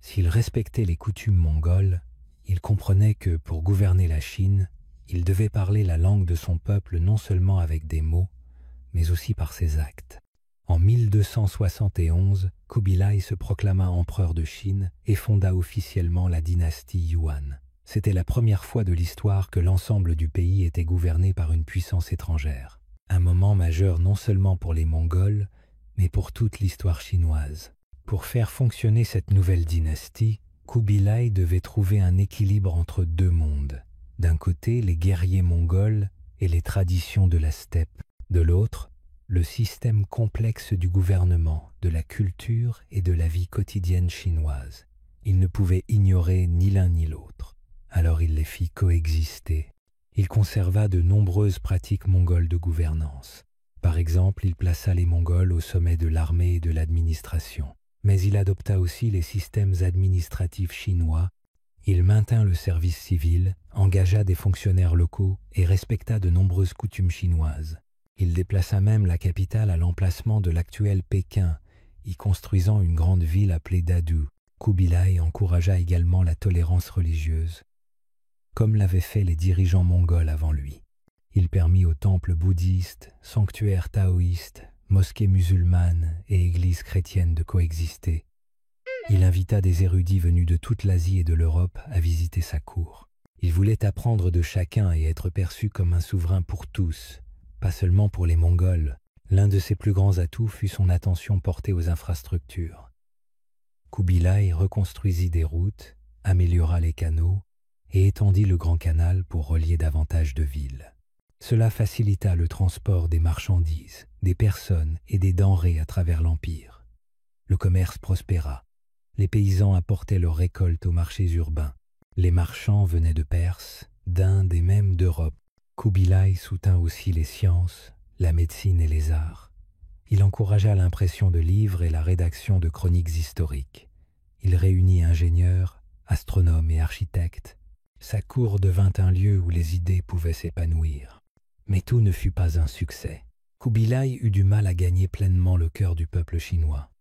S'il respectait les coutumes mongoles, il comprenait que, pour gouverner la Chine, il devait parler la langue de son peuple non seulement avec des mots, mais aussi par ses actes. En 1271, Kubilai se proclama empereur de Chine et fonda officiellement la dynastie Yuan. C'était la première fois de l'histoire que l'ensemble du pays était gouverné par une puissance étrangère. Un moment majeur non seulement pour les Mongols, mais pour toute l'histoire chinoise. Pour faire fonctionner cette nouvelle dynastie, Kubilai devait trouver un équilibre entre deux mondes. D'un côté, les guerriers mongols et les traditions de la steppe. De l'autre, le système complexe du gouvernement, de la culture et de la vie quotidienne chinoise. Il ne pouvait ignorer ni l'un ni l'autre. Alors il les fit coexister. Il conserva de nombreuses pratiques mongoles de gouvernance. Par exemple, il plaça les Mongols au sommet de l'armée et de l'administration. Mais il adopta aussi les systèmes administratifs chinois. Il maintint le service civil, engagea des fonctionnaires locaux et respecta de nombreuses coutumes chinoises. Il déplaça même la capitale à l'emplacement de l'actuel Pékin, y construisant une grande ville appelée Dadu. Kubilai encouragea également la tolérance religieuse, comme l'avaient fait les dirigeants mongols avant lui. Il permit aux temples bouddhistes, sanctuaires taoïstes, mosquées musulmanes et églises chrétiennes de coexister. Il invita des érudits venus de toute l'Asie et de l'Europe à visiter sa cour. Il voulait apprendre de chacun et être perçu comme un souverain pour tous, pas seulement pour les Mongols. L'un de ses plus grands atouts fut son attention portée aux infrastructures. Kubilai reconstruisit des routes, améliora les canaux et étendit le Grand Canal pour relier davantage de villes. Cela facilita le transport des marchandises, des personnes et des denrées à travers l'Empire. Le commerce prospéra. Les paysans apportaient leurs récoltes aux marchés urbains. Les marchands venaient de Perse, d'Inde et même d'Europe. Kubilai soutint aussi les sciences, la médecine et les arts. Il encouragea l'impression de livres et la rédaction de chroniques historiques. Il réunit ingénieurs, astronomes et architectes. Sa cour devint un lieu où les idées pouvaient s'épanouir. Mais tout ne fut pas un succès. Kubilai eut du mal à gagner pleinement le cœur du peuple chinois.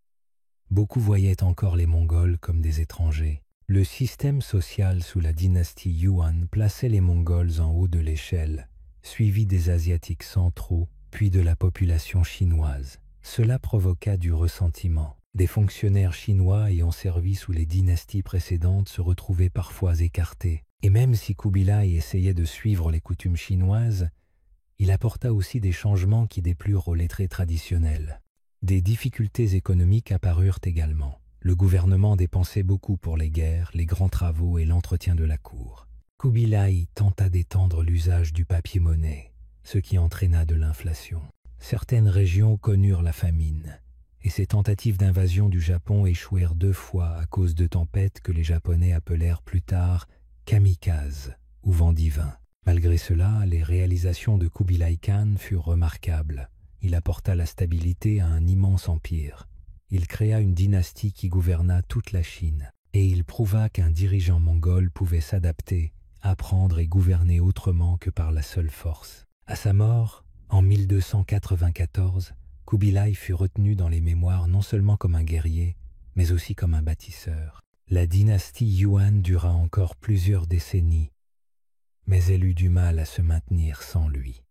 Beaucoup voyaient encore les Mongols comme des étrangers. Le système social sous la dynastie Yuan plaçait les Mongols en haut de l'échelle, suivi des Asiatiques centraux, puis de la population chinoise. Cela provoqua du ressentiment. Des fonctionnaires chinois ayant servi sous les dynasties précédentes se retrouvaient parfois écartés. Et même si Kubilai essayait de suivre les coutumes chinoises, il apporta aussi des changements qui déplurent aux lettrés traditionnels. Des difficultés économiques apparurent également. Le gouvernement dépensait beaucoup pour les guerres, les grands travaux et l'entretien de la cour. Kubilai tenta d'étendre l'usage du papier-monnaie, ce qui entraîna de l'inflation. Certaines régions connurent la famine, et ces tentatives d'invasion du Japon échouèrent 2 fois à cause de tempêtes que les Japonais appelèrent plus tard kamikazes ou vents divins. Malgré cela, les réalisations de Kubilai Khan furent remarquables. Il apporta la stabilité à un immense empire. Il créa une dynastie qui gouverna toute la Chine, et il prouva qu'un dirigeant mongol pouvait s'adapter, apprendre et gouverner autrement que par la seule force. À sa mort, en 1294, Kubilai fut retenu dans les mémoires non seulement comme un guerrier, mais aussi comme un bâtisseur. La dynastie Yuan dura encore plusieurs décennies, mais elle eut du mal à se maintenir sans lui.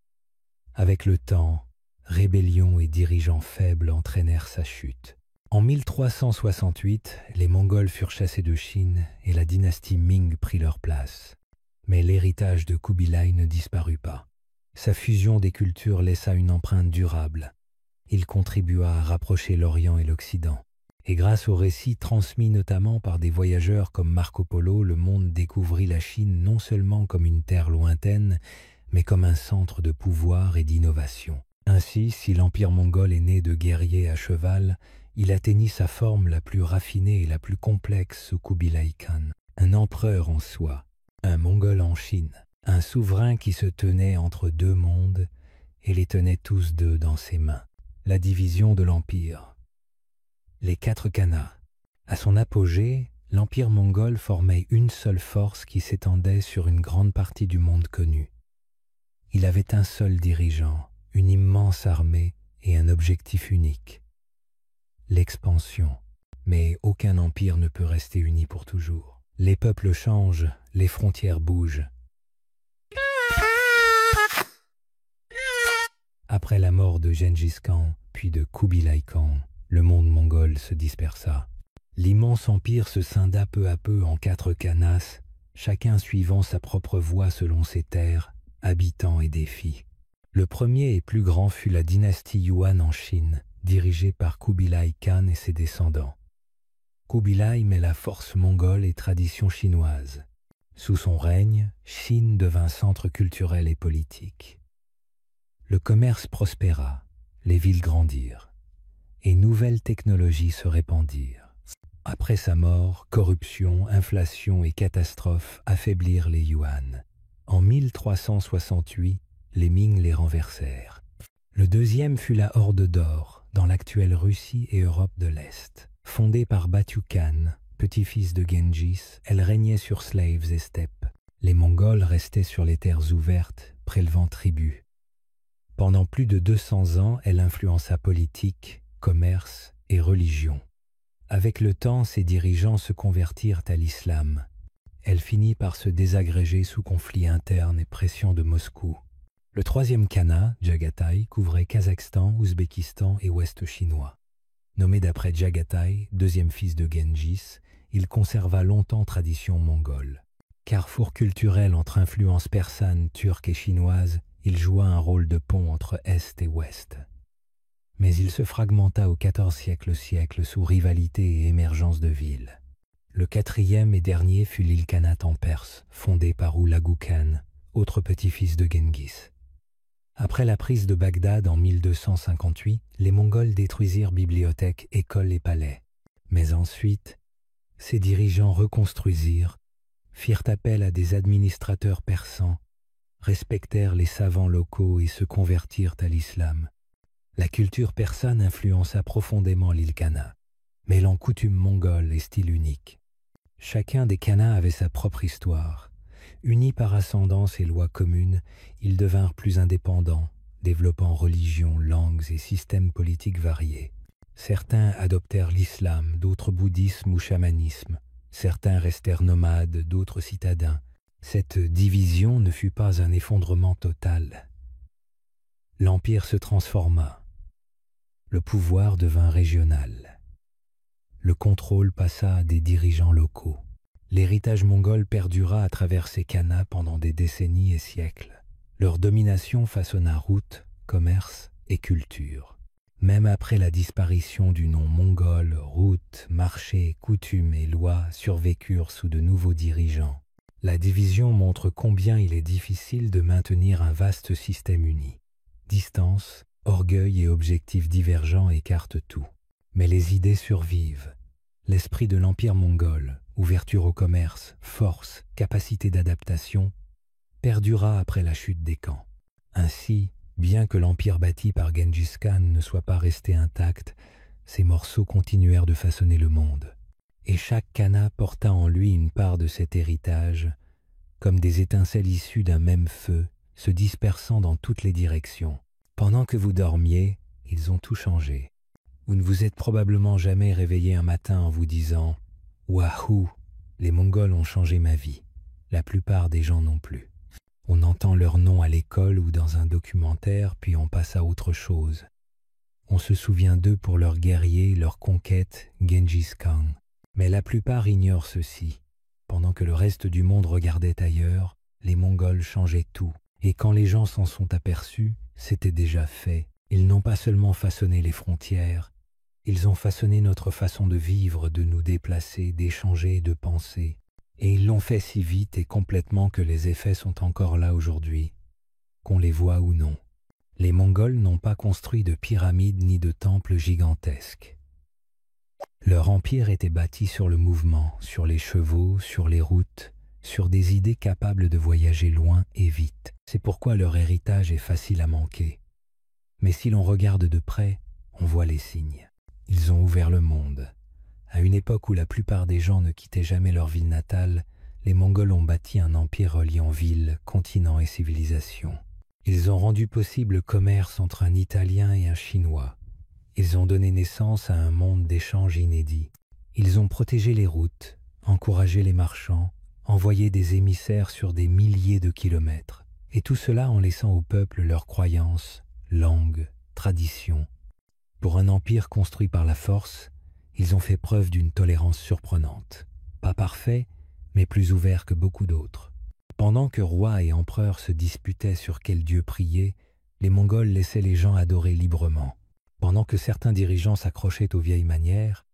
Avec le temps, rébellions et dirigeants faibles entraînèrent sa chute. En 1368, les Mongols furent chassés de Chine et la dynastie Ming prit leur place. Mais l'héritage de Kubilai ne disparut pas. Sa fusion des cultures laissa une empreinte durable. Il contribua à rapprocher l'Orient et l'Occident. Et grâce aux récits transmis notamment par des voyageurs comme Marco Polo, le monde découvrit la Chine non seulement comme une terre lointaine, mais comme un centre de pouvoir et d'innovation. Ainsi, si l'empire mongol est né de guerriers à cheval, il atteignit sa forme la plus raffinée et la plus complexe sous Kubilai Khan. Un empereur en soi, un Mongol en Chine, un souverain qui se tenait entre 2 mondes et les tenait tous 2 dans ses mains. La division de l'empire. Les 4 khanats. À son apogée, L'empire mongol formait une seule force qui s'étendait sur une grande partie du monde connu. Il avait un seul dirigeant, une immense armée et un objectif unique: l'expansion. Mais aucun empire ne peut rester uni pour toujours. Les peuples changent, les frontières bougent. Après la mort de Gengis Khan, puis de Kubilai Khan, le monde mongol se dispersa. L'immense empire se scinda peu à peu en 4 khanats, chacun suivant sa propre voie selon ses terres, habitants et défis. Le premier et plus grand fut la dynastie Yuan en Chine, dirigée par Kubilai Khan et ses descendants. Kubilai met la force mongole et tradition chinoise. Sous son règne, Chine devint centre culturel et politique. Le commerce prospéra, les villes grandirent, et nouvelles technologies se répandirent. Après sa mort, corruption, inflation et catastrophes affaiblirent les Yuan. En 1368, les Ming les renversèrent. Le deuxième fut la Horde d'Or, dans l'actuelle Russie et Europe de l'Est. Fondée par Battu Khan, petit-fils de Genghis, elle régnait sur slaves et steppes. Les Mongols restaient sur les terres ouvertes, prélevant tribut. Pendant plus de 200 ans, elle influença politique, commerce et religion. Avec le temps, ses dirigeants se convertirent à l'islam. Elle finit par se désagréger sous conflits internes et pression de Moscou. Le troisième khanat, Jagatai, couvrait Kazakhstan, Ouzbékistan et Ouest chinois. Nommé d'après Jagatai, deuxième fils de Genghis, il conserva longtemps tradition mongole. Carrefour culturel entre influences persanes, turques et chinoises, il joua un rôle de pont entre Est et Ouest. Mais il se fragmenta au XIVe siècle sous rivalité et émergence de villes. Le quatrième et dernier fut l'Ilkhanat en Perse, fondé par Hulagu Khan, autre petit-fils de Genghis. Après la prise de Bagdad en 1258, les Mongols détruisirent bibliothèques, écoles et palais. Mais ensuite, ses dirigeants reconstruisirent, firent appel à des administrateurs persans, respectèrent les savants locaux et se convertirent à l'islam. La culture persane influença profondément l'Ilkhanat, mêlant coutumes mongoles et style unique. Chacun des khanats avait sa propre histoire. Unis par ascendance et lois communes, ils devinrent plus indépendants, développant religions, langues et systèmes politiques variés. Certains adoptèrent l'islam, d'autres bouddhisme ou chamanisme. Certains restèrent nomades, d'autres citadins. Cette division ne fut pas un effondrement total. L'empire se transforma. Le pouvoir devint régional. Le contrôle passa à des dirigeants locaux. L'héritage mongol perdura à travers ces khanats pendant des décennies et siècles. Leur domination façonna routes, commerce et culture. Même après la disparition du nom mongol, routes, marchés, coutumes et lois survécurent sous de nouveaux dirigeants. La division montre combien il est difficile de maintenir un vaste système uni. Distance, orgueil et objectifs divergents écartent tout. Mais les idées survivent. L'esprit de l'empire mongol, ouverture au commerce, force, capacité d'adaptation, perdura après la chute des Khans. Ainsi, bien que l'empire bâti par Gengis Khan ne soit pas resté intact, ses morceaux continuèrent de façonner le monde. Et chaque khanat porta en lui une part de cet héritage, comme des étincelles issues d'un même feu, se dispersant dans toutes les directions. Pendant que vous dormiez, ils ont tout changé. Vous ne vous êtes probablement jamais réveillé un matin en vous disant « Wahou, les Mongols ont changé ma vie ». La plupart des gens non plus. On entend leur nom à l'école ou dans un documentaire, puis on passe à autre chose. On se souvient d'eux pour leurs guerriers, leurs conquêtes, Gengis Khan. Mais la plupart ignorent ceci. Pendant que le reste du monde regardait ailleurs, les Mongols changeaient tout. Et quand les gens s'en sont aperçus, c'était déjà fait. Ils n'ont pas seulement façonné les frontières, ils ont façonné notre façon de vivre, de nous déplacer, d'échanger, de penser. Et ils l'ont fait si vite et complètement que les effets sont encore là aujourd'hui, qu'on les voit ou non. Les Mongols n'ont pas construit de pyramides ni de temples gigantesques. Leur empire était bâti sur le mouvement, sur les chevaux, sur les routes, sur des idées capables de voyager loin et vite. C'est pourquoi leur héritage est facile à manquer. Mais si l'on regarde de près, on voit les signes. Ils ont ouvert le monde. À une époque où la plupart des gens ne quittaient jamais leur ville natale, les Mongols ont bâti un empire reliant villes, continents et civilisations. Ils ont rendu possible le commerce entre un Italien et un Chinois. Ils ont donné naissance à un monde d'échanges inédits. Ils ont protégé les routes, encouragé les marchands, envoyé des émissaires sur des milliers de kilomètres. Et tout cela en laissant au peuple leurs croyances, langues, traditions. Pour un empire construit par la force, ils ont fait preuve d'une tolérance surprenante. Pas parfait, mais plus ouvert que beaucoup d'autres. Pendant que rois et empereurs se disputaient sur quel dieu prier, les Mongols laissaient les gens adorer librement. Pendant que certains dirigeants s'accrochaient aux vieilles manières,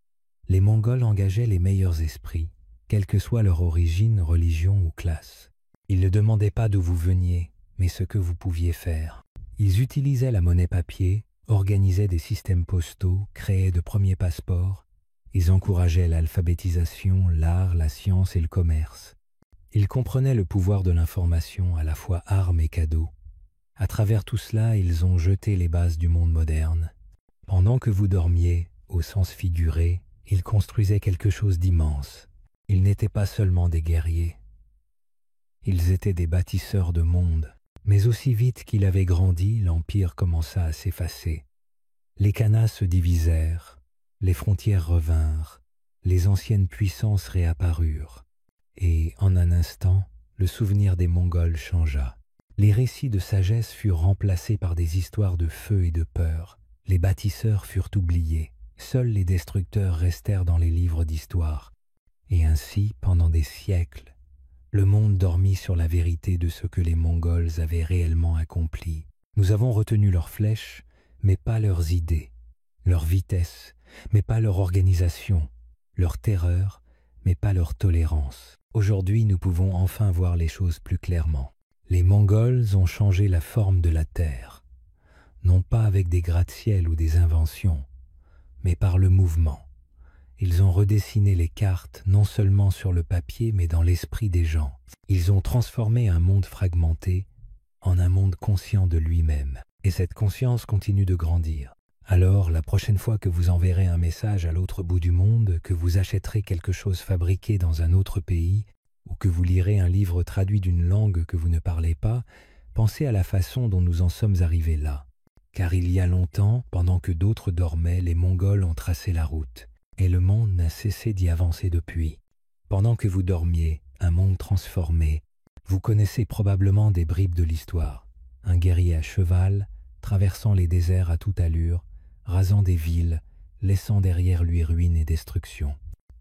les Mongols engageaient les meilleurs esprits, quelle que soit leur origine, religion ou classe. Ils ne demandaient pas d'où vous veniez, mais ce que vous pouviez faire. Ils utilisaient la monnaie papier, organisaient des systèmes postaux, créaient de premiers passeports. Ils encourageaient l'alphabétisation, l'art, la science et le commerce. Ils comprenaient le pouvoir de l'information, à la fois arme et cadeau. À travers tout cela, ils ont jeté les bases du monde moderne. Pendant que vous dormiez, au sens figuré, ils construisaient quelque chose d'immense. Ils n'étaient pas seulement des guerriers. Ils étaient des bâtisseurs de monde. Mais aussi vite qu'il avait grandi, l'Empire commença à s'effacer. Les khanas se divisèrent, les frontières revinrent, les anciennes puissances réapparurent. Et, en un instant, le souvenir des Mongols changea. Les récits de sagesse furent remplacés par des histoires de feu et de peur. Les bâtisseurs furent oubliés. Seuls les destructeurs restèrent dans les livres d'histoire. Et ainsi, pendant des siècles, le monde dormit sur la vérité de ce que les Mongols avaient réellement accompli. Nous avons retenu leurs flèches, mais pas leurs idées, leur vitesse, mais pas leur organisation, leur terreur, mais pas leur tolérance. Aujourd'hui, nous pouvons enfin voir les choses plus clairement. Les Mongols ont changé la forme de la terre, non pas avec des gratte-ciel ou des inventions, mais par le mouvement. Ils ont redessiné les cartes non seulement sur le papier mais dans l'esprit des gens. Ils ont transformé un monde fragmenté en un monde conscient de lui-même. Et cette conscience continue de grandir. Alors, la prochaine fois que vous enverrez un message à l'autre bout du monde, que vous achèterez quelque chose fabriqué dans un autre pays, ou que vous lirez un livre traduit d'une langue que vous ne parlez pas, pensez à la façon dont nous en sommes arrivés là. Car il y a longtemps, pendant que d'autres dormaient, les Mongols ont tracé la route. Et le monde n'a cessé d'y avancer depuis. Pendant que vous dormiez, un monde transformé, vous connaissez probablement des bribes de l'histoire. Un guerrier à cheval, traversant les déserts à toute allure, rasant des villes, laissant derrière lui ruines et destruction.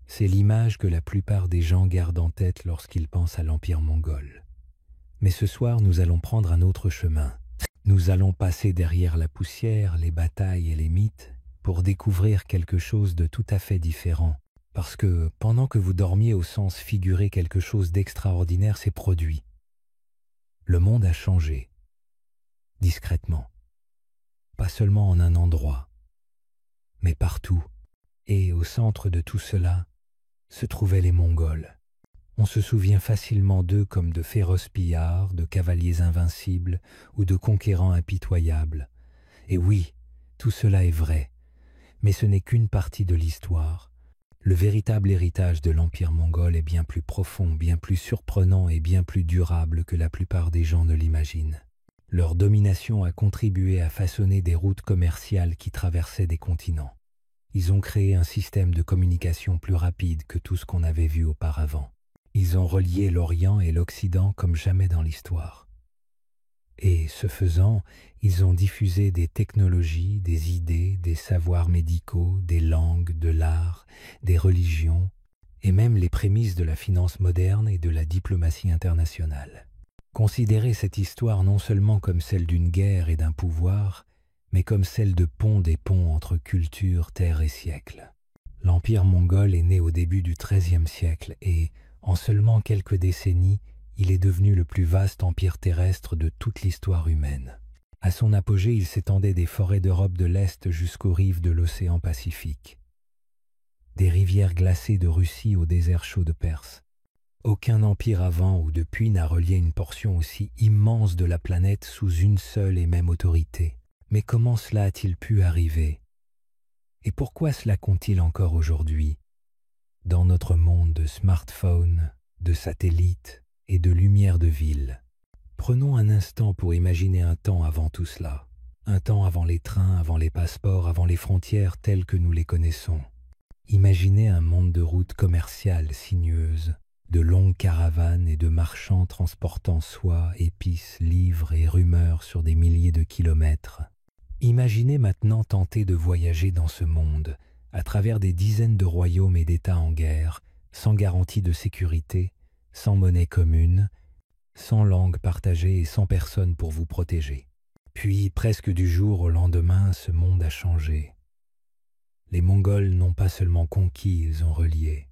C'est l'image que la plupart des gens gardent en tête lorsqu'ils pensent à l'Empire mongol. Mais ce soir, nous allons prendre un autre chemin. Nous allons passer derrière la poussière, les batailles et les mythes, pour découvrir quelque chose de tout à fait différent. Parce que, pendant que vous dormiez au sens figuré, quelque chose d'extraordinaire s'est produit. Le monde a changé, discrètement. Pas seulement en un endroit, mais partout. Et au centre de tout cela, se trouvaient les Mongols. On se souvient facilement d'eux comme de féroces pillards, de cavaliers invincibles ou de conquérants impitoyables. Et oui, tout cela est vrai. Mais ce n'est qu'une partie de l'histoire. Le véritable héritage de l'Empire mongol est bien plus profond, bien plus surprenant et bien plus durable que la plupart des gens ne l'imaginent. Leur domination a contribué à façonner des routes commerciales qui traversaient des continents. Ils ont créé un système de communication plus rapide que tout ce qu'on avait vu auparavant. Ils ont relié l'Orient et l'Occident comme jamais dans l'histoire. Et, ce faisant, ils ont diffusé des technologies, des idées, des savoirs médicaux, des langues, de l'art, des religions, et même les prémices de la finance moderne et de la diplomatie internationale. Considérez cette histoire non seulement comme celle d'une guerre et d'un pouvoir, mais comme celle de des ponts entre cultures, terres et siècles. L'Empire mongol est né au début du XIIIe siècle et, en seulement quelques décennies, il est devenu le plus vaste empire terrestre de toute l'histoire humaine. À son apogée, il s'étendait des forêts d'Europe de l'Est jusqu'aux rives de l'océan Pacifique. Des rivières glacées de Russie au désert chaud de Perse. Aucun empire avant ou depuis n'a relié une portion aussi immense de la planète sous une seule et même autorité. Mais comment cela a-t-il pu arriver? Et pourquoi cela compte-t-il encore aujourd'hui? dans notre monde de smartphones, de satellites et de lumière de ville. Prenons un instant pour imaginer un temps avant tout cela. Un temps avant les trains, avant les passeports, avant les frontières telles que nous les connaissons. Imaginez un monde de routes commerciales sinueuses, de longues caravanes et de marchands transportant soie, épices, livres et rumeurs sur des milliers de kilomètres. Imaginez maintenant tenter de voyager dans ce monde, à travers des dizaines de royaumes et d'États en guerre, sans garantie de sécurité, sans monnaie commune, sans langue partagée et sans personne pour vous protéger. Puis, presque du jour au lendemain, ce monde a changé. Les Mongols n'ont pas seulement conquis, ils ont relié.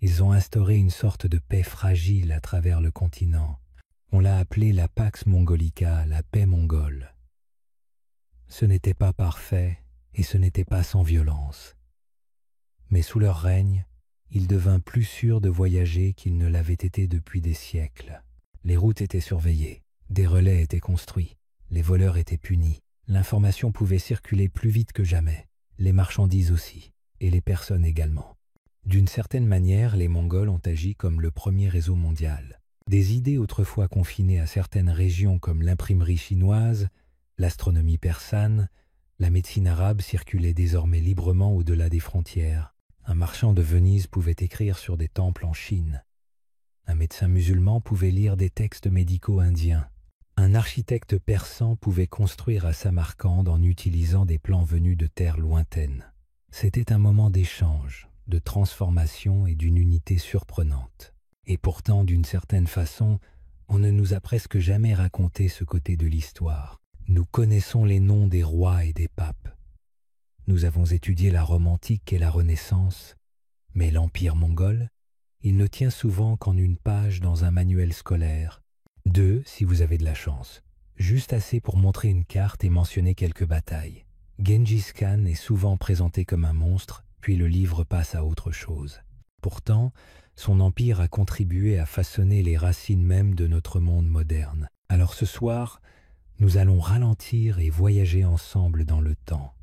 Ils ont instauré une sorte de paix fragile à travers le continent. On l'a appelée la Pax Mongolica, la paix mongole. Ce n'était pas parfait et ce n'était pas sans violence. Mais sous leur règne, il devint plus sûr de voyager qu'il ne l'avait été depuis des siècles. Les routes étaient surveillées, des relais étaient construits, les voleurs étaient punis, l'information pouvait circuler plus vite que jamais, les marchandises aussi, et les personnes également. D'une certaine manière, les Mongols ont agi comme le premier réseau mondial. Des idées autrefois confinées à certaines régions comme l'imprimerie chinoise, l'astronomie persane, la médecine arabe circulaient désormais librement au-delà des frontières. Un marchand de Venise pouvait écrire sur des temples en Chine. Un médecin musulman pouvait lire des textes médicaux indiens. Un architecte persan pouvait construire à Samarcande en utilisant des plans venus de terres lointaines. C'était un moment d'échange, de transformation et d'une unité surprenante. Et pourtant, d'une certaine façon, on ne nous a presque jamais raconté ce côté de l'histoire. Nous connaissons les noms des rois et des papes. Nous avons étudié la Rome antique et la Renaissance, mais l'Empire mongol, il ne tient souvent qu'en une page dans un manuel scolaire. 2, si vous avez de la chance. Juste assez pour montrer une carte et mentionner quelques batailles. Gengis Khan est souvent présenté comme un monstre, puis le livre passe à autre chose. Pourtant, son empire a contribué à façonner les racines mêmes de notre monde moderne. Alors ce soir, nous allons ralentir et voyager ensemble dans le temps.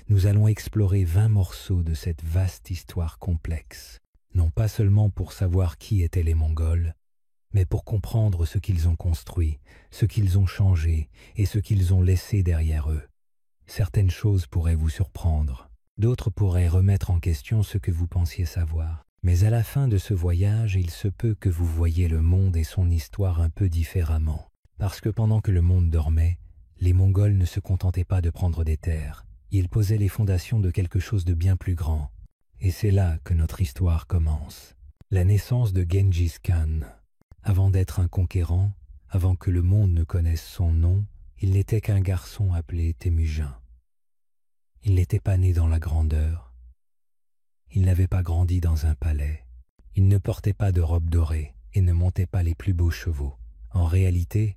Nous allons explorer 20 morceaux de cette vaste histoire complexe, non pas seulement pour savoir qui étaient les Mongols, mais pour comprendre ce qu'ils ont construit, ce qu'ils ont changé et ce qu'ils ont laissé derrière eux. Certaines choses pourraient vous surprendre, d'autres pourraient remettre en question ce que vous pensiez savoir. Mais à la fin de ce voyage, il se peut que vous voyiez le monde et son histoire un peu différemment. Parce que pendant que le monde dormait, les Mongols ne se contentaient pas de prendre des terres. Ils posaient les fondations de quelque chose de bien plus grand. Et c'est là que notre histoire commence. La naissance de Gengis Khan. Avant d'être un conquérant, avant que le monde ne connaisse son nom, il n'était qu'un garçon appelé Temujin. Il n'était pas né dans la grandeur. Il n'avait pas grandi dans un palais. Il ne portait pas de robe dorée et ne montait pas les plus beaux chevaux. En réalité,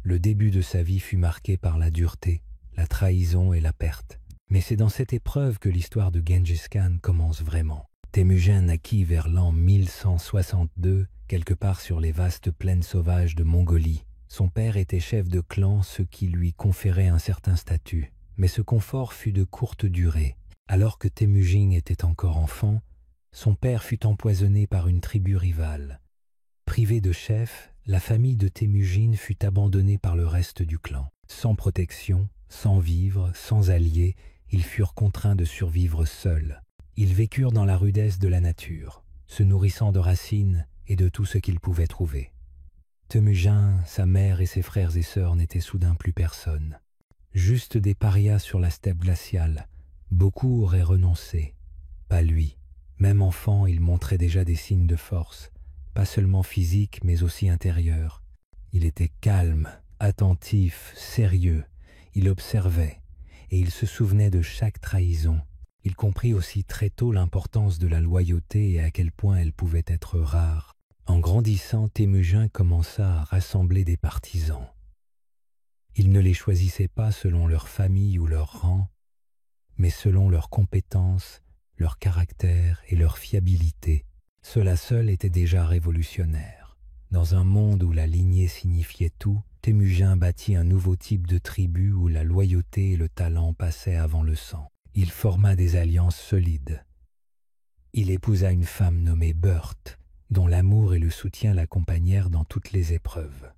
le début de sa vie fut marqué par la dureté, la trahison et la perte. Mais c'est dans cette épreuve que l'histoire de Gengis Khan commence vraiment. Temujin naquit vers l'an 1162, quelque part sur les vastes plaines sauvages de Mongolie. Son père était chef de clan, ce qui lui conférait un certain statut. Mais ce confort fut de courte durée. Alors que Temujin était encore enfant, son père fut empoisonné par une tribu rivale. Privée de chef, la famille de Temujin fut abandonnée par le reste du clan. Sans protection, sans vivres, sans alliés, ils furent contraints de survivre seuls. Ils vécurent dans la rudesse de la nature, se nourrissant de racines et de tout ce qu'ils pouvaient trouver. Temujin, sa mère et ses frères et sœurs n'étaient soudain plus personne. Juste des parias sur la steppe glaciale. Beaucoup auraient renoncé. Pas lui. Même enfant, il montrait déjà des signes de force, pas seulement physiques mais aussi intérieurs. Il était calme, attentif, sérieux. Il observait et il se souvenait de chaque trahison. Il comprit aussi très tôt l'importance de la loyauté et à quel point elle pouvait être rare. En grandissant, Temujin commença à rassembler des partisans. Il ne les choisissait pas selon leur famille ou leur rang, mais selon leurs compétences, leur caractère et leur fiabilité. Cela seul était déjà révolutionnaire. Dans un monde où la lignée signifiait tout, Temujin bâtit un nouveau type de tribu où la loyauté et le talent passaient avant le sang. Il forma des alliances solides. Il épousa une femme nommée Burt, dont l'amour et le soutien l'accompagnèrent dans toutes les épreuves.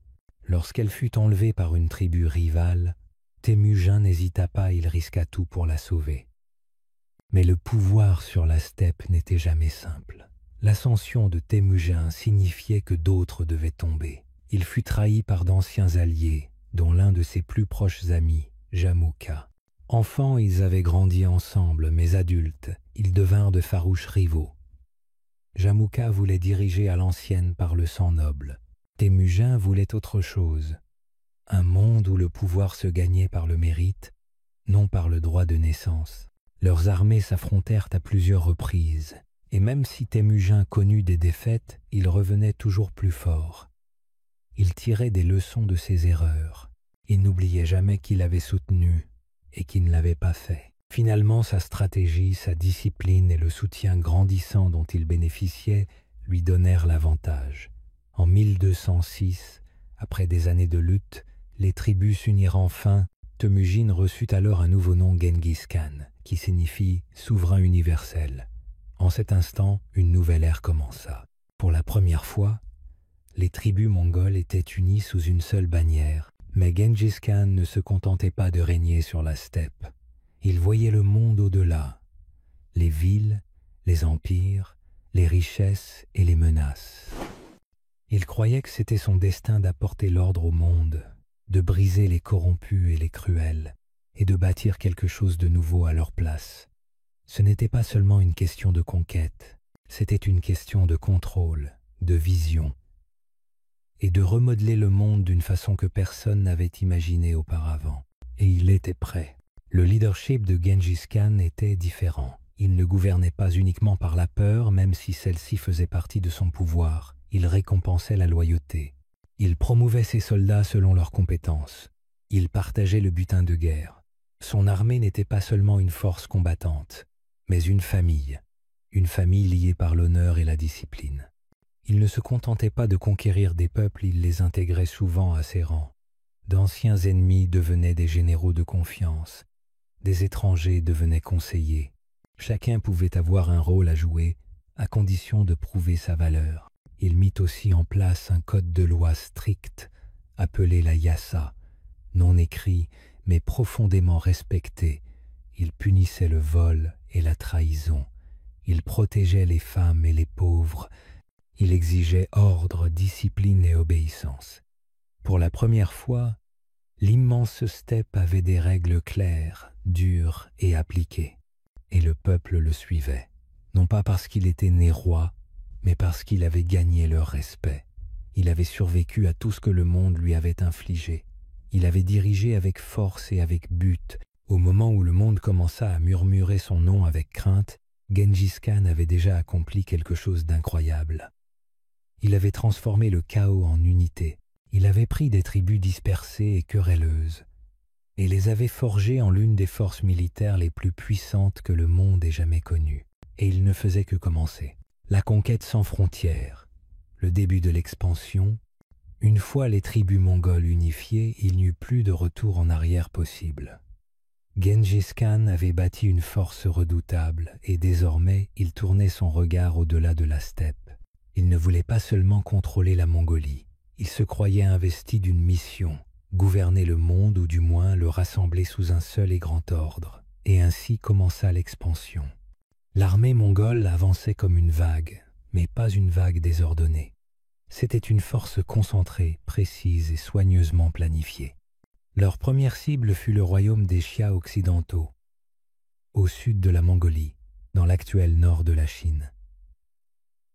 Lorsqu'elle fut enlevée par une tribu rivale, Temujin n'hésita pas, il risqua tout pour la sauver. Mais le pouvoir sur la steppe n'était jamais simple. L'ascension de Temujin signifiait que d'autres devaient tomber. Il fut trahi par d'anciens alliés, dont l'un de ses plus proches amis, Jamukha. Enfants, ils avaient grandi ensemble, mais adultes, ils devinrent de farouches rivaux. Jamukha voulait diriger à l'ancienne par le sang noble. Temujin voulait autre chose. Un monde où le pouvoir se gagnait par le mérite, non par le droit de naissance. Leurs armées s'affrontèrent à plusieurs reprises, et même si Temujin connut des défaites, il revenait toujours plus fort. Il tirait des leçons de ses erreurs. Il n'oubliait jamais qu'il avait soutenu et qu'il ne l'avait pas fait. Finalement, sa stratégie, sa discipline et le soutien grandissant dont il bénéficiait lui donnèrent l'avantage. En 1206, après des années de lutte, les tribus s'unirent enfin. Temujin reçut alors un nouveau nom, Genghis Khan, qui signifie « souverain universel ». En cet instant, une nouvelle ère commença. Pour la première fois, les tribus mongoles étaient unies sous une seule bannière, mais Genghis Khan ne se contentait pas de régner sur la steppe. Il voyait le monde au-delà, les villes, les empires, les richesses et les menaces. Il croyait que c'était son destin d'apporter l'ordre au monde, de briser les corrompus et les cruels, et de bâtir quelque chose de nouveau à leur place. Ce n'était pas seulement une question de conquête, c'était une question de contrôle, de vision, et de remodeler le monde d'une façon que personne n'avait imaginée auparavant. Et il était prêt. Le leadership de Genghis Khan était différent. Il ne gouvernait pas uniquement par la peur, même si celle-ci faisait partie de son pouvoir. Il récompensait la loyauté. Il promouvait ses soldats selon leurs compétences. Il partageait le butin de guerre. Son armée n'était pas seulement une force combattante, mais une famille liée par l'honneur et la discipline. Il ne se contentait pas de conquérir des peuples, il les intégrait souvent à ses rangs. D'anciens ennemis devenaient des généraux de confiance, des étrangers devenaient conseillers. Chacun pouvait avoir un rôle à jouer, à condition de prouver sa valeur. Il mit aussi en place un code de loi strict, appelé la yassa, non écrit, mais profondément respecté. Il punissait le vol et la trahison. Il protégeait les femmes et les pauvres. Il exigeait ordre, discipline et obéissance. Pour la première fois, l'immense steppe avait des règles claires, dures et appliquées. Et le peuple le suivait, non pas parce qu'il était né roi, mais parce qu'il avait gagné leur respect. Il avait survécu à tout ce que le monde lui avait infligé. Il avait dirigé avec force et avec but. Au moment où le monde commença à murmurer son nom avec crainte, Genghis Khan avait déjà accompli quelque chose d'incroyable. Il avait transformé le chaos en unité. Il avait pris des tribus dispersées et querelleuses et les avait forgées en l'une des forces militaires les plus puissantes que le monde ait jamais connues. Et il ne faisait que commencer. La conquête sans frontières, le début de l'expansion. Une fois les tribus mongoles unifiées, il n'y eut plus de retour en arrière possible. Genghis Khan avait bâti une force redoutable et désormais il tournait son regard au-delà de la steppe. Il ne voulait pas seulement contrôler la Mongolie, il se croyait investi d'une mission, gouverner le monde ou du moins le rassembler sous un seul et grand ordre. Et ainsi commença l'expansion. L'armée mongole avançait comme une vague, mais pas une vague désordonnée. C'était une force concentrée, précise et soigneusement planifiée. Leur première cible fut le royaume des Xia occidentaux, au sud de la Mongolie, dans l'actuel nord de la Chine.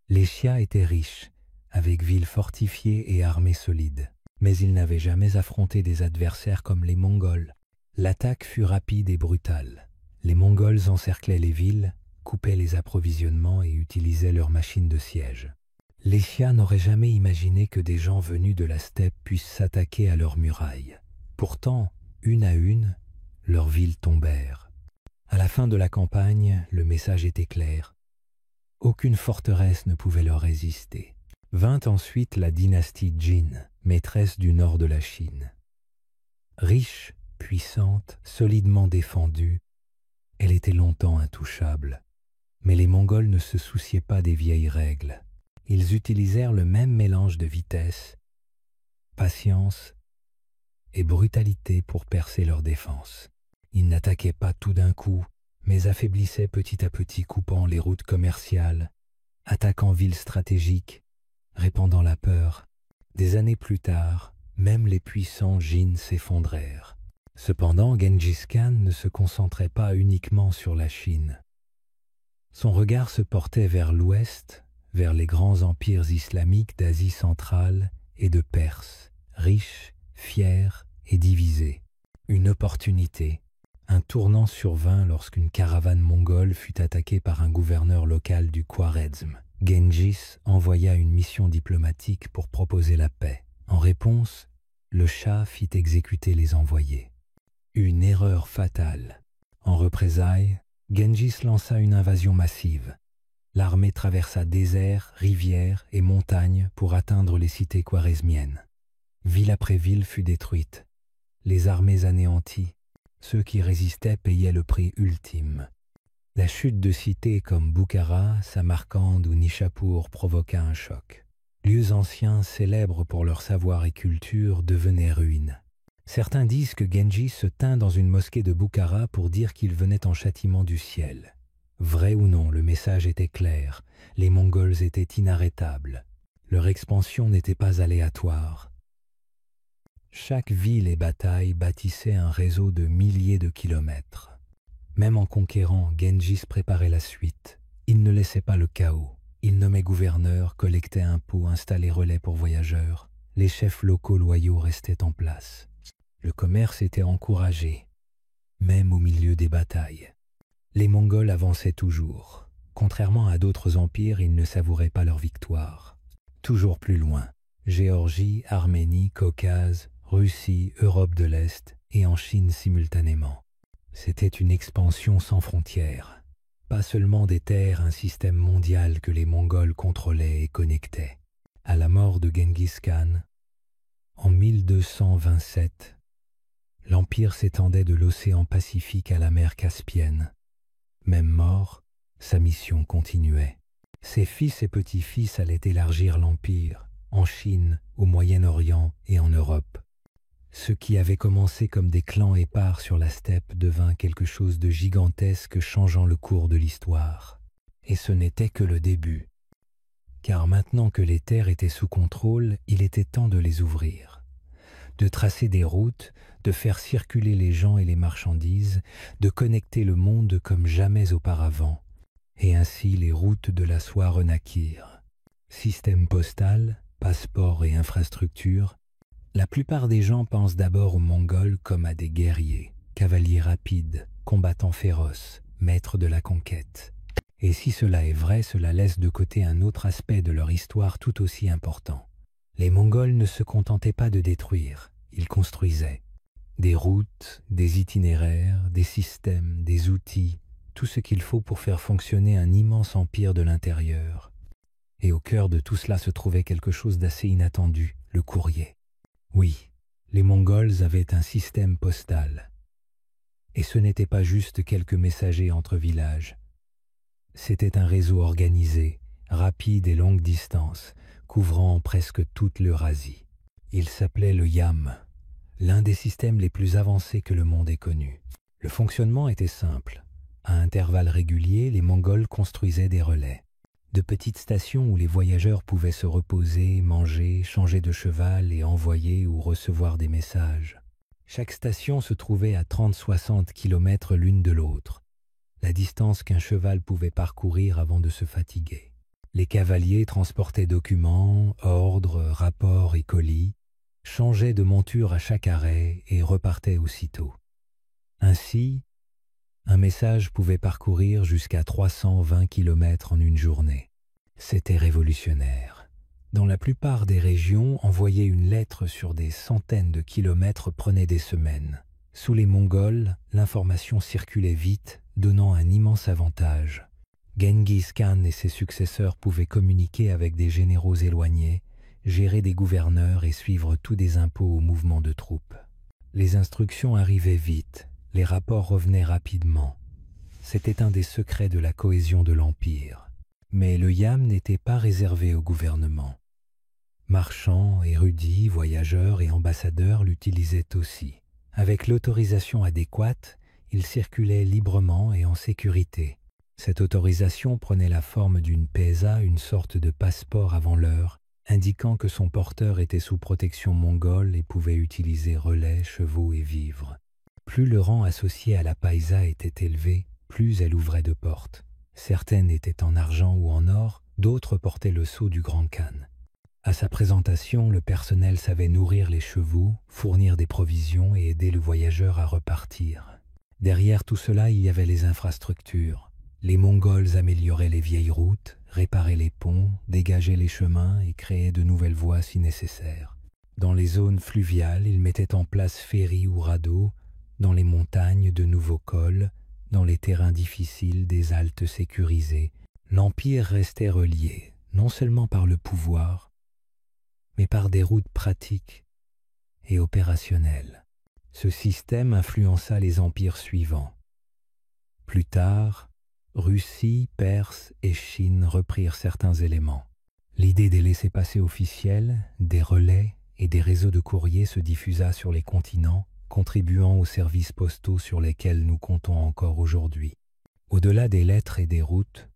Les Xia étaient riches, avec villes fortifiées et armées solides, mais ils n'avaient jamais affronté des adversaires comme les Mongols. L'attaque fut rapide et brutale. Les Mongols encerclaient les villes, coupaient les approvisionnements et utilisaient leurs machines de siège. Les Xia n'auraient jamais imaginé que des gens venus de la steppe puissent s'attaquer à leurs murailles. Pourtant, une à une, leurs villes tombèrent. À la fin de la campagne, le message était clair. Aucune forteresse ne pouvait leur résister. Vint ensuite la dynastie Jin, maîtresse du nord de la Chine. Riche, puissante, solidement défendue, elle était longtemps intouchable. Mais les Mongols ne se souciaient pas des vieilles règles. Ils utilisèrent le même mélange de vitesse, patience et brutalité pour percer leur défense. Ils n'attaquaient pas tout d'un coup, mais affaiblissaient petit à petit, coupant les routes commerciales, attaquant villes stratégiques, répandant la peur. Des années plus tard, même les puissants Jin s'effondrèrent. Cependant, Gengis Khan ne se concentrait pas uniquement sur la Chine. Son regard se portait vers l'ouest, vers les grands empires islamiques d'Asie centrale et de Perse, riches, fiers et divisés. Une opportunité, un tournant survint lorsqu'une caravane mongole fut attaquée par un gouverneur local du Khwarezm. Gengis envoya une mission diplomatique pour proposer la paix. En réponse, le Shah fit exécuter les envoyés. Une erreur fatale. En représailles, Gengis lança une invasion massive. L'armée traversa déserts, rivières et montagnes pour atteindre les cités khwarezmiennes. Ville après ville fut détruite. Les armées anéanties. Ceux qui résistaient payaient le prix ultime. La chute de cités comme Bukhara, Samarcande ou Nishapur provoqua un choc. Lieux anciens célèbres pour leur savoir et culture devenaient ruines. Certains disent que Gengis se tint dans une mosquée de Bukhara pour dire qu'il venait en châtiment du ciel. Vrai ou non, le message était clair. Les Mongols étaient inarrêtables. Leur expansion n'était pas aléatoire. Chaque ville et bataille bâtissait un réseau de milliers de kilomètres. Même en conquérant, Gengis préparait la suite. Il ne laissait pas le chaos. Il nommait gouverneurs, collectait impôts, installait relais pour voyageurs. Les chefs locaux loyaux restaient en place. Le commerce était encouragé, même au milieu des batailles. Les Mongols avançaient toujours. Contrairement à d'autres empires, ils ne savouraient pas leur victoire. Toujours plus loin, Géorgie, Arménie, Caucase, Russie, Europe de l'Est et en Chine simultanément. C'était une expansion sans frontières. Pas seulement des terres, un système mondial que les Mongols contrôlaient et connectaient. À la mort de Gengis Khan, en 1227, l'empire s'étendait de l'océan Pacifique à la mer Caspienne. Même mort, sa mission continuait. Ses fils et petits-fils allaient élargir l'empire, en Chine, au Moyen-Orient et en Europe. Ce qui avait commencé comme des clans épars sur la steppe devint quelque chose de gigantesque, changeant le cours de l'histoire. Et ce n'était que le début. Car maintenant que les terres étaient sous contrôle, il était temps de les ouvrir. De tracer des routes, de faire circuler les gens et les marchandises, de connecter le monde comme jamais auparavant. Et ainsi les routes de la soie renaquirent. Système postal, passeport et infrastructures. La plupart des gens pensent d'abord aux Mongols comme à des guerriers, cavaliers rapides, combattants féroces, maîtres de la conquête. Et si cela est vrai, cela laisse de côté un autre aspect de leur histoire tout aussi important. Les Mongols ne se contentaient pas de détruire, ils construisaient. Des routes, des itinéraires, des systèmes, des outils, tout ce qu'il faut pour faire fonctionner un immense empire de l'intérieur. Et au cœur de tout cela se trouvait quelque chose d'assez inattendu, le courrier. Oui, les Mongols avaient un système postal. Et ce n'était pas juste quelques messagers entre villages. C'était un réseau organisé, rapide et longue distance, couvrant presque toute l'Eurasie. Il s'appelait le Yam, l'un des systèmes les plus avancés que le monde ait connu. Le fonctionnement était simple. À intervalles réguliers, les Mongols construisaient des relais. De petites stations où les voyageurs pouvaient se reposer, manger, changer de cheval et envoyer ou recevoir des messages. Chaque station se trouvait à 30-60 km l'une de l'autre, la distance qu'un cheval pouvait parcourir avant de se fatiguer. Les cavaliers transportaient documents, ordres, rapports et colis, changeaient de monture à chaque arrêt et repartaient aussitôt. Ainsi, un message pouvait parcourir jusqu'à 320 km en une journée. C'était révolutionnaire. Dans la plupart des régions, envoyer une lettre sur des centaines de kilomètres prenait des semaines. Sous les Mongols, l'information circulait vite, donnant un immense avantage. Gengis Khan et ses successeurs pouvaient communiquer avec des généraux éloignés, gérer des gouverneurs et suivre tous des impôts au mouvement de troupes. Les instructions arrivaient vite. Les rapports revenaient rapidement. c'était un des secrets de la cohésion de l'Empire. Mais le yam n'était pas réservé au gouvernement. Marchands, érudits, voyageurs et ambassadeurs l'utilisaient aussi. Avec l'autorisation adéquate, il circulait librement et en sécurité. Cette autorisation prenait la forme d'une pésa, une sorte de passeport avant l'heure, indiquant que son porteur était sous protection mongole et pouvait utiliser relais, chevaux et vivres. Plus le rang associé à la paisa était élevé, plus elle ouvrait de portes. Certaines étaient en argent ou en or, d'autres portaient le sceau du grand khan. À sa présentation, le personnel savait nourrir les chevaux, fournir des provisions et aider le voyageur à repartir. Derrière tout cela, il y avait les infrastructures. Les Mongols amélioraient les vieilles routes, réparaient les ponts, dégageaient les chemins et créaient de nouvelles voies si nécessaire. Dans les zones fluviales, ils mettaient en place ferries ou radeaux, dans les montagnes de nouveaux cols, dans les terrains difficiles des haltes sécurisées. L'Empire restait relié, non seulement par le pouvoir, mais par des routes pratiques et opérationnelles. Ce système influença les empires suivants. Plus tard, Russie, Perse et Chine reprirent certains éléments. L'idée des laissez-passer officiels, des relais et des réseaux de courrier se diffusa sur les continents, contribuant aux services postaux sur lesquels nous comptons encore aujourd'hui. Au-delà des lettres et des routes,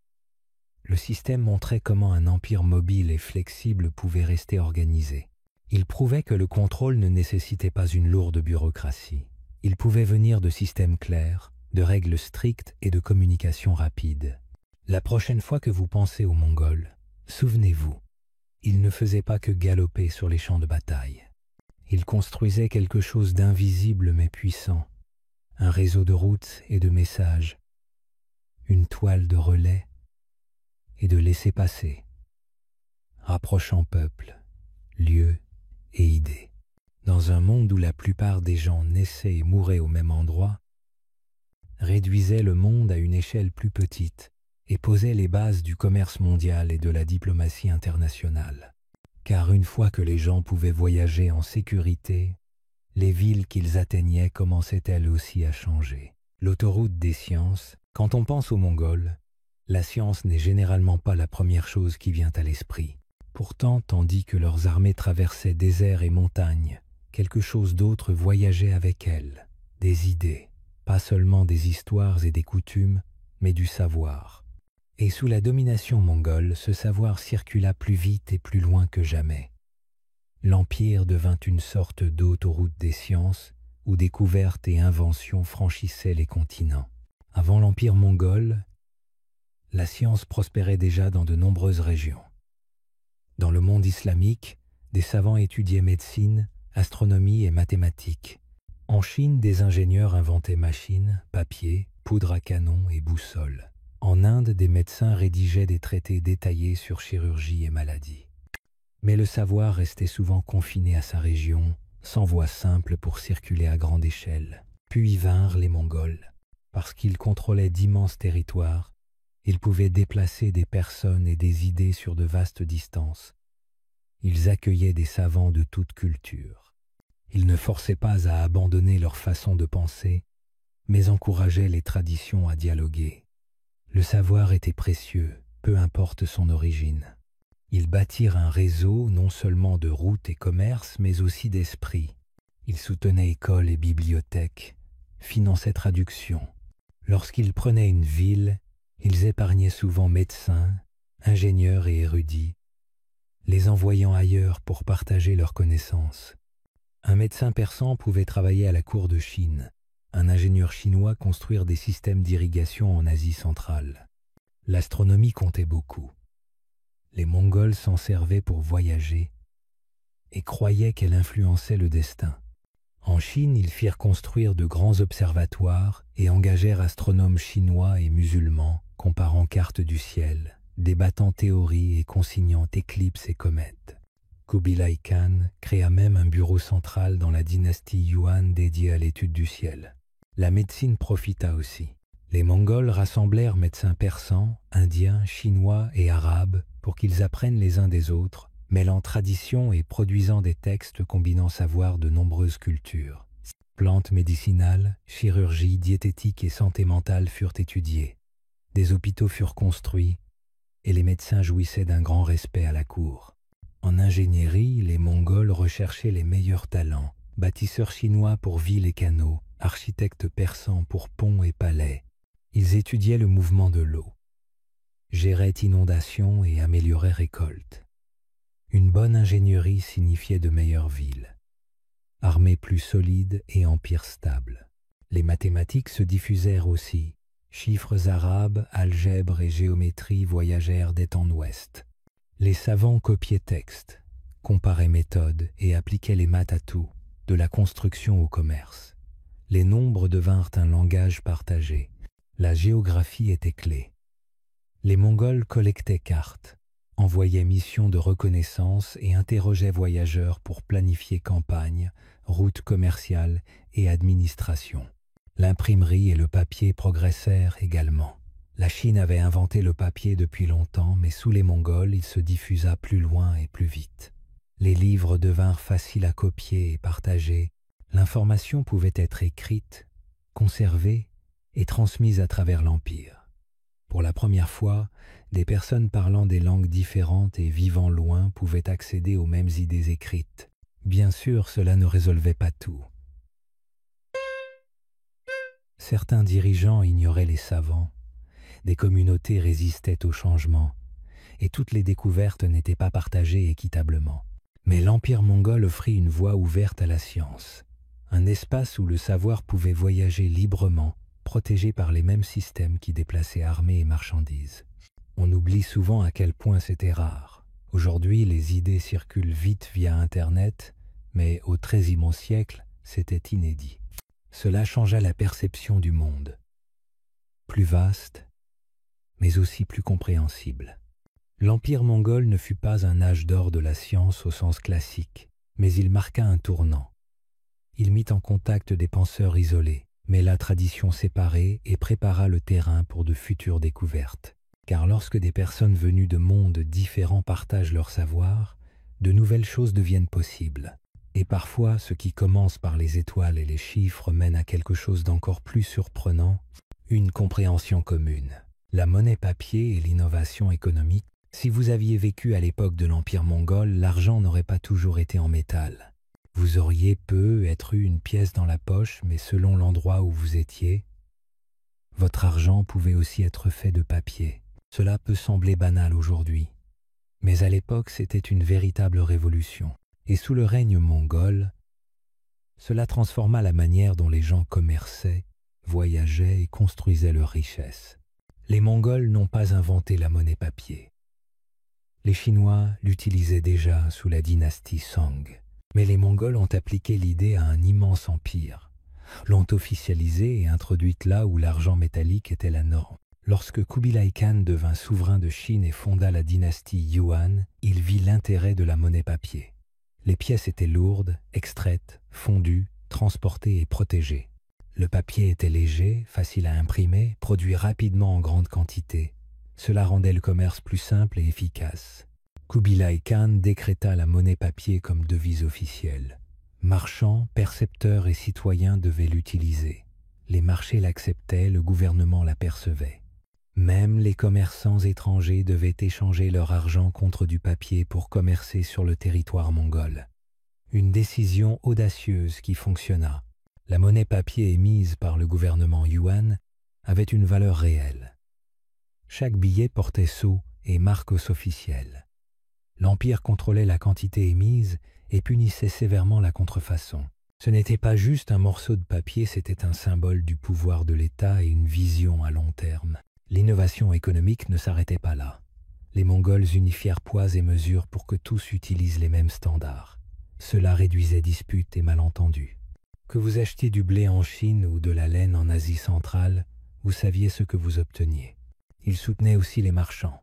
le système montrait comment un empire mobile et flexible pouvait rester organisé. Il prouvait que le contrôle ne nécessitait pas une lourde bureaucratie. Il pouvait venir de systèmes clairs, de règles strictes et de communication rapide. La prochaine fois que vous pensez aux Mongols, souvenez-vous, ils ne faisaient pas que galoper sur les champs de bataille. Ils construisaient quelque chose d'invisible mais puissant, un réseau de routes et de messages, une toile de relais et de laissez-passer, rapprochant peuple, lieux et idées. Dans un monde où la plupart des gens naissaient et mouraient au même endroit, réduisait le monde à une échelle plus petite et posait les bases du commerce mondial et de la diplomatie internationale. Car une fois que les gens pouvaient voyager en sécurité, les villes qu'ils atteignaient commençaient elles aussi à changer. L'autoroute des sciences, quand on pense aux Mongols, la science n'est généralement pas la première chose qui vient à l'esprit. Pourtant, tandis que leurs armées traversaient déserts et montagnes, quelque chose d'autre voyageait avec elles, des idées, pas seulement des histoires et des coutumes, mais du savoir. Et sous la domination mongole, ce savoir circula plus vite et plus loin que jamais. L'Empire devint une sorte d'autoroute des sciences, où découvertes et inventions franchissaient les continents. Avant l'Empire mongol, la science prospérait déjà dans de nombreuses régions. Dans le monde islamique, des savants étudiaient médecine, astronomie et mathématiques. En Chine, des ingénieurs inventaient machines, papier, poudre à canon et boussoles. En Inde, des médecins rédigeaient des traités détaillés sur chirurgie et maladies. Mais le savoir restait souvent confiné à sa région, sans voie simple pour circuler à grande échelle. Puis vinrent les Mongols. Parce qu'ils contrôlaient d'immenses territoires, ils pouvaient déplacer des personnes et des idées sur de vastes distances. Ils accueillaient des savants de toute culture. Ils ne forçaient pas à abandonner leur façon de penser, mais encourageaient les traditions à dialoguer. Le savoir était précieux, peu importe son origine. Ils bâtirent un réseau non seulement de routes et commerces, mais aussi d'esprit. Ils soutenaient écoles et bibliothèques, finançaient traductions. Lorsqu'ils prenaient une ville, ils épargnaient souvent médecins, ingénieurs et érudits, les envoyant ailleurs pour partager leurs connaissances. Un médecin persan pouvait travailler à la cour de Chine, un ingénieur chinois construire des systèmes d'irrigation en Asie centrale. L'astronomie comptait beaucoup. Les Mongols s'en servaient pour voyager et croyaient qu'elle influençait le destin. En Chine, ils firent construire de grands observatoires et engagèrent astronomes chinois et musulmans, comparant cartes du ciel, débattant théories et consignant éclipses et comètes. Kubilai Khan créa même un bureau central dans la dynastie Yuan dédié à l'étude du ciel. La médecine profita aussi. Les Mongols rassemblèrent médecins persans, indiens, chinois et arabes pour qu'ils apprennent les uns des autres, mêlant tradition et produisant des textes combinant savoir de nombreuses cultures. Plantes médicinales, chirurgie, diététique et santé mentale furent étudiées. Des hôpitaux furent construits et les médecins jouissaient d'un grand respect à la cour. En ingénierie, les Mongols recherchaient les meilleurs talents, bâtisseurs chinois pour villes et canaux, architectes persans pour ponts et palais. Ils étudiaient le mouvement de l'eau, géraient inondations et amélioraient récoltes. Une bonne ingénierie signifiait de meilleures villes, armées plus solides et empires stables. Les mathématiques se diffusèrent aussi. Chiffres arabes, algèbre et géométrie voyagèrent d'est en ouest. Les savants copiaient textes, comparaient méthodes et appliquaient les maths à tout, de la construction au commerce. Les nombres devinrent un langage partagé. La géographie était clé. Les Mongols collectaient cartes, envoyaient missions de reconnaissance et interrogeaient voyageurs pour planifier campagnes, routes commerciales et administration. L'imprimerie et le papier progressèrent également. La Chine avait inventé le papier depuis longtemps, mais sous les Mongols, il se diffusa plus loin et plus vite. Les livres devinrent faciles à copier et partager. L'information pouvait être écrite, conservée et transmise à travers l'Empire. Pour la première fois, des personnes parlant des langues différentes et vivant loin pouvaient accéder aux mêmes idées écrites. Bien sûr, cela ne résolvait pas tout. Certains dirigeants ignoraient les savants, des communautés résistaient au changement, et toutes les découvertes n'étaient pas partagées équitablement. Mais l'Empire mongol offrit une voie ouverte à la science, un espace où le savoir pouvait voyager librement, protégé par les mêmes systèmes qui déplaçaient armées et marchandises. On oublie souvent à quel point c'était rare. Aujourd'hui, les idées circulent vite via Internet, mais au XIIIe siècle, c'était inédit. Cela changea la perception du monde. Plus vaste, mais aussi plus compréhensible. L'Empire mongol ne fut pas un âge d'or de la science au sens classique, mais il marqua un tournant. Il mit en contact des penseurs isolés, mêla traditions séparées et prépara le terrain pour de futures découvertes. Car lorsque des personnes venues de mondes différents partagent leur savoir, de nouvelles choses deviennent possibles. Et parfois, ce qui commence par les étoiles et les chiffres mène à quelque chose d'encore plus surprenant, une compréhension commune. La monnaie papier et l'innovation économique. Si vous aviez vécu à l'époque de l'Empire mongol, l'argent n'aurait pas toujours été en métal. Vous auriez peut-être eu une pièce dans la poche, mais selon l'endroit où vous étiez, votre argent pouvait aussi être fait de papier. Cela peut sembler banal aujourd'hui, mais à l'époque c'était une véritable révolution. Et sous le règne mongol, cela transforma la manière dont les gens commerçaient, voyageaient et construisaient leurs richesses. Les Mongols n'ont pas inventé la monnaie papier. Les Chinois l'utilisaient déjà sous la dynastie Song. Mais les Mongols ont appliqué l'idée à un immense empire, l'ont officialisée et introduite là où l'argent métallique était la norme. Lorsque Kubilai Khan devint souverain de Chine et fonda la dynastie Yuan, il vit l'intérêt de la monnaie papier. Les pièces étaient lourdes, extraites, fondues, transportées et protégées. Le papier était léger, facile à imprimer, produit rapidement en grande quantité. Cela rendait le commerce plus simple et efficace. Kubilai Khan décréta la monnaie papier comme devise officielle. Marchands, percepteurs et citoyens devaient l'utiliser. Les marchés l'acceptaient, le gouvernement l'apercevait. Même les commerçants étrangers devaient échanger leur argent contre du papier pour commercer sur le territoire mongol. Une décision audacieuse qui fonctionna. La monnaie papier émise par le gouvernement Yuan avait une valeur réelle. Chaque billet portait sceau et marcos officiels. L'Empire contrôlait la quantité émise et punissait sévèrement la contrefaçon. Ce n'était pas juste un morceau de papier, c'était un symbole du pouvoir de l'État et une vision à long terme. L'innovation économique ne s'arrêtait pas là. Les Mongols unifièrent poids et mesures pour que tous utilisent les mêmes standards. Cela réduisait disputes et malentendus. Que vous achetiez du blé en Chine ou de la laine en Asie centrale, vous saviez ce que vous obteniez. Ils soutenaient aussi les marchands.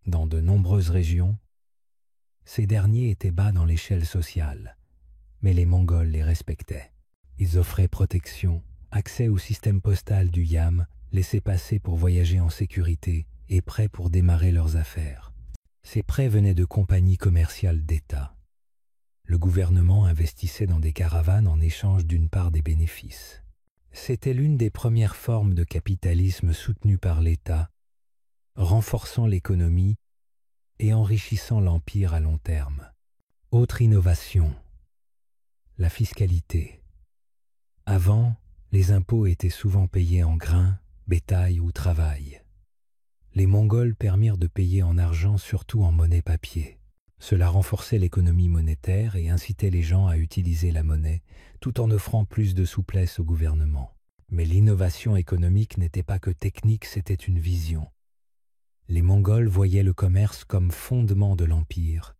Dans de nombreuses régions, ces derniers étaient bas dans l'échelle sociale, mais les Mongols les respectaient. Ils offraient protection, accès au système postal du Yam, laissez-passer pour voyager en sécurité et prêts pour démarrer leurs affaires. Ces prêts venaient de compagnies commerciales d'État. Le gouvernement investissait dans des caravanes en échange d'une part des bénéfices. C'était l'une des premières formes de capitalisme soutenues par l'État, renforçant l'économie et enrichissant l'empire à long terme. Autre innovation, la fiscalité. Avant, les impôts étaient souvent payés en grains, bétail ou travail. Les Mongols permirent de payer en argent, surtout en monnaie papier. Cela renforçait l'économie monétaire et incitait les gens à utiliser la monnaie, tout en offrant plus de souplesse au gouvernement. Mais l'innovation économique n'était pas que technique, c'était une vision. Les Mongols voyaient le commerce comme fondement de l'empire,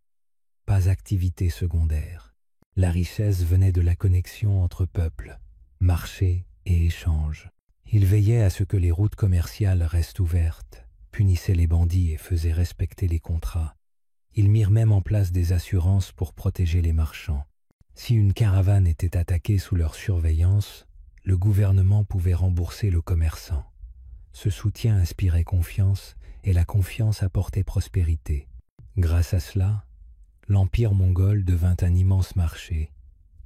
pas activité secondaire. La richesse venait de la connexion entre peuples, marchés et échanges. Ils veillaient à ce que les routes commerciales restent ouvertes, punissaient les bandits et faisaient respecter les contrats. Ils mirent même en place des assurances pour protéger les marchands. Si une caravane était attaquée sous leur surveillance, le gouvernement pouvait rembourser le commerçant. Ce soutien inspirait confiance et la confiance apportait prospérité. Grâce à cela, l'empire mongol devint un immense marché.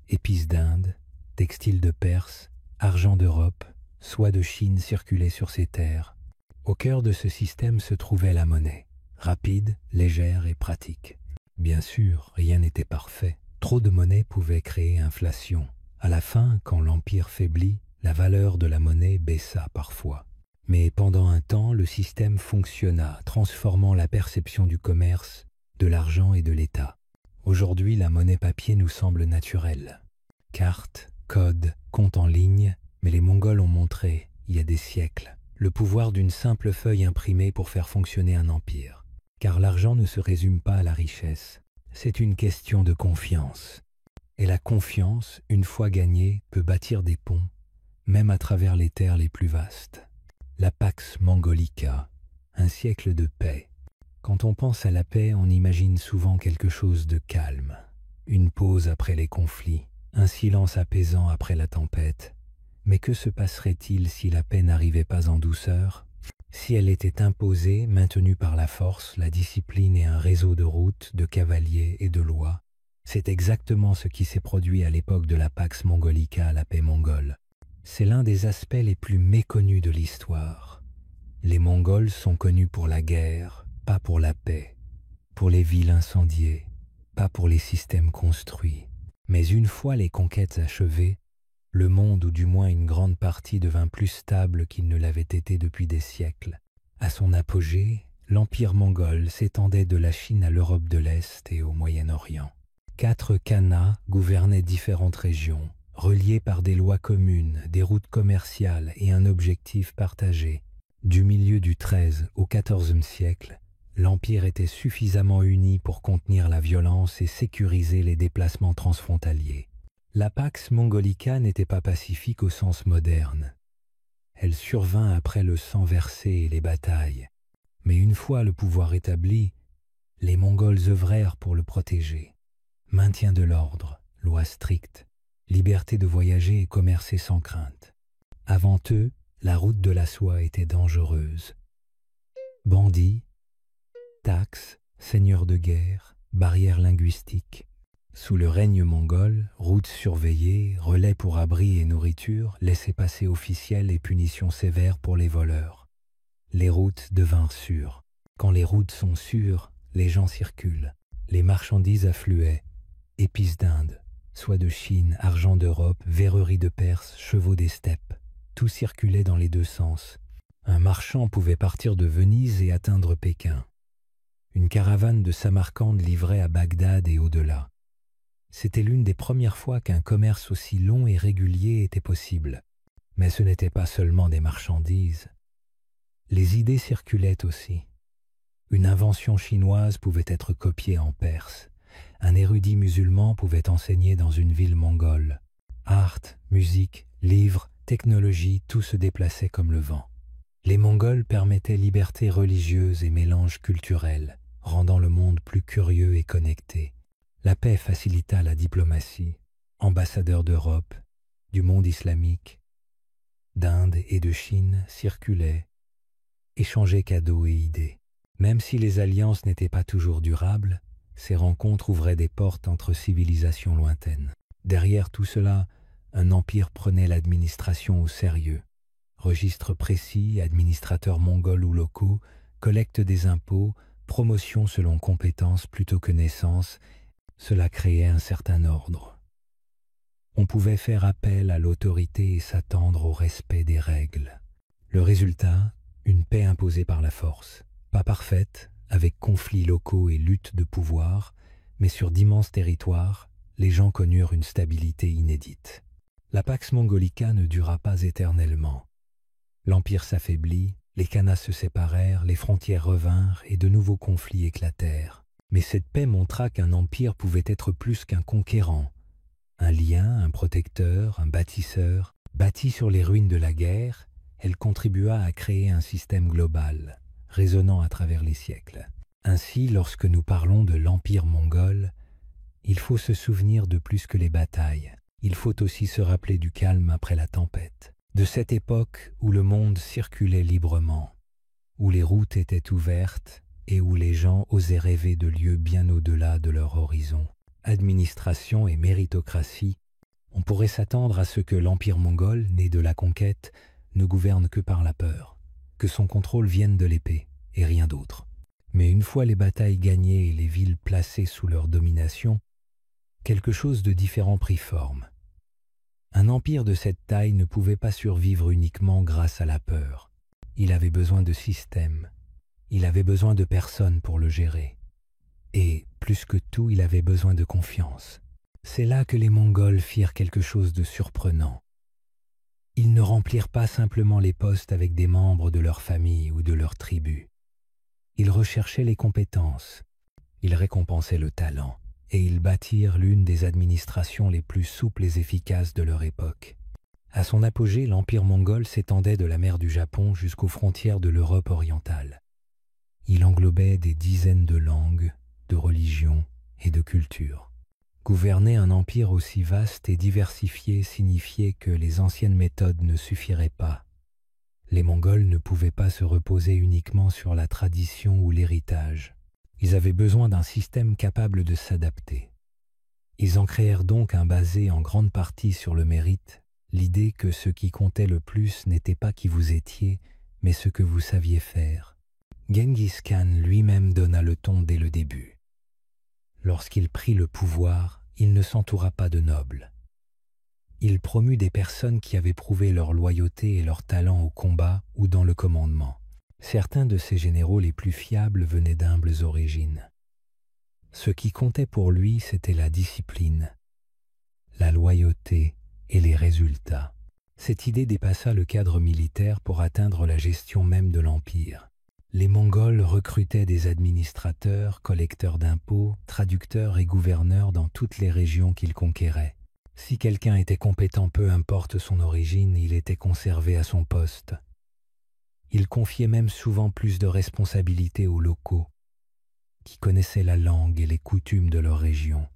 Épices d'Inde, textiles de Perse, argent d'Europe, soie de Chine circulaient sur ces terres. Au cœur de ce système se trouvait la monnaie, rapide, légère et pratique. Bien sûr, rien n'était parfait. Trop de monnaie pouvait créer inflation. À la fin, quand l'empire faiblit, la valeur de la monnaie baissa parfois. Mais pendant un temps, le système fonctionna, transformant la perception du commerce, de l'argent et de l'État. Aujourd'hui, la monnaie papier nous semble naturelle. Cartes, codes, comptes en ligne, mais les Mongols ont montré, il y a des siècles, le pouvoir d'une simple feuille imprimée pour faire fonctionner un empire. Car l'argent ne se résume pas à la richesse, c'est une question de confiance. Et la confiance, une fois gagnée, peut bâtir des ponts, même à travers les terres les plus vastes. La Pax Mongolica, un siècle de paix. Quand on pense à la paix, on imagine souvent quelque chose de calme. Une pause après les conflits, un silence apaisant après la tempête. Mais que se passerait-il si la paix n'arrivait pas en douceur ? Si elle était imposée, maintenue par la force, la discipline et un réseau de routes, de cavaliers et de lois, c'est exactement ce qui s'est produit à l'époque de la Pax Mongolica, la paix mongole. C'est l'un des aspects les plus méconnus de l'histoire. Les Mongols sont connus pour la guerre, pas pour la paix, pour les villes incendiées, pas pour les systèmes construits. Mais une fois les conquêtes achevées, le monde, ou du moins une grande partie, devint plus stable qu'il ne l'avait été depuis des siècles. À son apogée, l'empire mongol s'étendait de la Chine à l'Europe de l'Est et au Moyen-Orient. 4 khanats gouvernaient différentes régions, reliées par des lois communes, des routes commerciales et un objectif partagé. Du milieu du XIIIe au XIVe siècle, l'empire était suffisamment uni pour contenir la violence et sécuriser les déplacements transfrontaliers. La Pax Mongolica n'était pas pacifique au sens moderne. Elle survint après le sang versé et les batailles. Mais une fois le pouvoir établi, les Mongols œuvrèrent pour le protéger. Maintien de l'ordre, lois strictes, liberté de voyager et commercer sans crainte. Avant eux, la route de la soie était dangereuse. Bandits, taxes, seigneurs de guerre, barrières linguistiques. Sous le règne mongol, routes surveillées, relais pour abri et nourriture, laissez-passer officiels et punitions sévères pour les voleurs. Les routes devinrent sûres. Quand les routes sont sûres, les gens circulent. Les marchandises affluaient. Épices d'Inde, soie de Chine, argent d'Europe, verreries de Perse, chevaux des steppes. Tout circulait dans les deux sens. Un marchand pouvait partir de Venise et atteindre Pékin. Une caravane de Samarcande livrait à Bagdad et au-delà. C'était l'une des premières fois qu'un commerce aussi long et régulier était possible. Mais ce n'était pas seulement des marchandises. Les idées circulaient aussi. Une invention chinoise pouvait être copiée en Perse. Un érudit musulman pouvait enseigner dans une ville mongole. Art, musique, livres, technologie, tout se déplaçait comme le vent. Les Mongols permettaient liberté religieuse et mélange culturel, rendant le monde plus curieux et connecté. La paix facilita la diplomatie. Ambassadeurs d'Europe, du monde islamique, d'Inde et de Chine circulaient, échangeaient cadeaux et idées. Même si les alliances n'étaient pas toujours durables, Ces rencontres ouvraient des portes entre civilisations lointaines. Derrière tout cela, un empire prenait l'administration au sérieux. Registres précis, administrateurs mongols ou locaux, collecte des impôts, promotion selon compétences plutôt que naissance, cela créait un certain ordre. On pouvait faire appel à l'autorité et s'attendre au respect des règles. Le résultat, une paix imposée par la force. Pas parfaite, avec conflits locaux et luttes de pouvoir, mais sur d'immenses territoires, les gens connurent une stabilité inédite. La Pax Mongolica ne dura pas éternellement. L'empire s'affaiblit, les khanas se séparèrent, les frontières revinrent et de nouveaux conflits éclatèrent. Mais cette paix montra qu'un empire pouvait être plus qu'un conquérant. Un lien, un protecteur, un bâtisseur. Bâtie sur les ruines de la guerre, elle contribua à créer un système global, résonnant à travers les siècles. Ainsi, lorsque nous parlons de l'empire mongol, il faut se souvenir de plus que les batailles. Il faut aussi se rappeler du calme après la tempête, de cette époque où le monde circulait librement, où les routes étaient ouvertes et où les gens osaient rêver de lieux bien au-delà de leur horizon. Administration et méritocratie, on pourrait s'attendre à ce que l'empire mongol, né de la conquête, ne gouverne que par la peur, que son contrôle vienne de l'épée et rien d'autre. Mais une fois les batailles gagnées et les villes placées sous leur domination, quelque chose de différent prit forme. Un empire de cette taille ne pouvait pas survivre uniquement grâce à la peur. Il avait besoin de système, il avait besoin de personnes pour le gérer. Et, plus que tout, il avait besoin de confiance. C'est là que les Mongols firent quelque chose de surprenant. Ils ne remplirent pas simplement les postes avec des membres de leur famille ou de leur tribu. Ils recherchaient les compétences, ils récompensaient le talent, et ils bâtirent l'une des administrations les plus souples et efficaces de leur époque. À son apogée, l'empire mongol s'étendait de la mer du Japon jusqu'aux frontières de l'Europe orientale. Il englobait des dizaines de langues, de religions et de cultures. Gouverner un empire aussi vaste et diversifié signifiait que les anciennes méthodes ne suffiraient pas. Les Mongols ne pouvaient pas se reposer uniquement sur la tradition ou l'héritage. Ils avaient besoin d'un système capable de s'adapter. Ils en créèrent donc un basé en grande partie sur le mérite, l'idée que ce qui comptait le plus n'était pas qui vous étiez, mais ce que vous saviez faire. Genghis Khan lui-même donna le ton dès le début. Lorsqu'il prit le pouvoir, il ne s'entoura pas de nobles. Il promut des personnes qui avaient prouvé leur loyauté et leur talent au combat ou dans le commandement. Certains de ses généraux les plus fiables venaient d'humbles origines. Ce qui comptait pour lui, c'était la discipline, la loyauté et les résultats. Cette idée dépassa le cadre militaire pour atteindre la gestion même de l'empire. Les Mongols recrutaient des administrateurs, collecteurs d'impôts, traducteurs et gouverneurs dans toutes les régions qu'ils conquéraient. Si quelqu'un était compétent, peu importe son origine, il était conservé à son poste. Ils confiaient même souvent plus de responsabilités aux locaux, qui connaissaient la langue et les coutumes de leur région.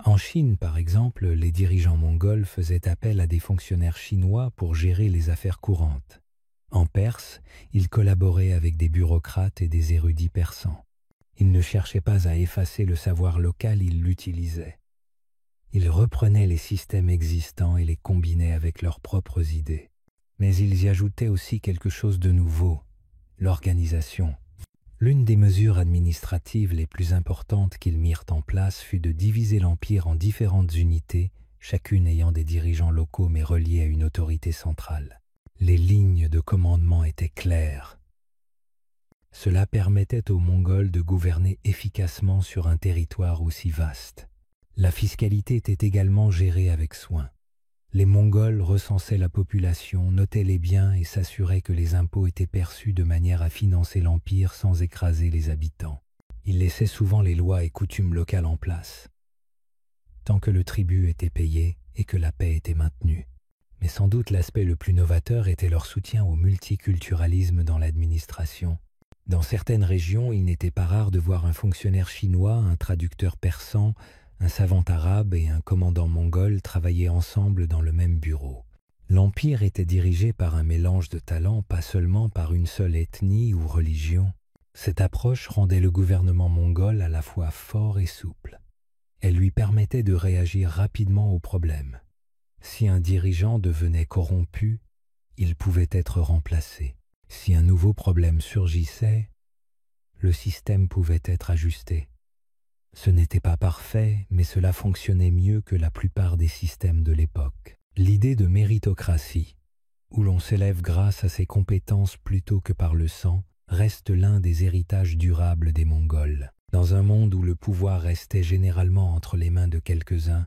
En Chine, par exemple, les dirigeants mongols faisaient appel à des fonctionnaires chinois pour gérer les affaires courantes. En Perse, ils collaboraient avec des bureaucrates et des érudits persans. Ils ne cherchaient pas à effacer le savoir local, ils l'utilisaient. Ils reprenaient les systèmes existants et les combinaient avec leurs propres idées. Mais ils y ajoutaient aussi quelque chose de nouveau, l'organisation. L'une des mesures administratives les plus importantes qu'ils mirent en place fut de diviser l'empire en différentes unités, chacune ayant des dirigeants locaux mais reliés à une autorité centrale. Les lignes de commandement étaient claires. Cela permettait aux Mongols de gouverner efficacement sur un territoire aussi vaste. La fiscalité était également gérée avec soin. Les Mongols recensaient la population, notaient les biens et s'assuraient que les impôts étaient perçus de manière à financer l'empire sans écraser les habitants. Ils laissaient souvent les lois et coutumes locales en place, tant que le tribut était payé et que la paix était maintenue. Mais sans doute l'aspect le plus novateur était leur soutien au multiculturalisme dans l'administration. Dans certaines régions, il n'était pas rare de voir un fonctionnaire chinois, un traducteur persan, un savant arabe et un commandant mongol travailler ensemble dans le même bureau. L'empire était dirigé par un mélange de talents, pas seulement par une seule ethnie ou religion. Cette approche rendait le gouvernement mongol à la fois fort et souple. Elle lui permettait de réagir rapidement aux problèmes. Si un dirigeant devenait corrompu, il pouvait être remplacé. Si un nouveau problème surgissait, le système pouvait être ajusté. Ce n'était pas parfait, mais cela fonctionnait mieux que la plupart des systèmes de l'époque. L'idée de méritocratie, où l'on s'élève grâce à ses compétences plutôt que par le sang, reste l'un des héritages durables des Mongols. Dans un monde où le pouvoir restait généralement entre les mains de quelques-uns,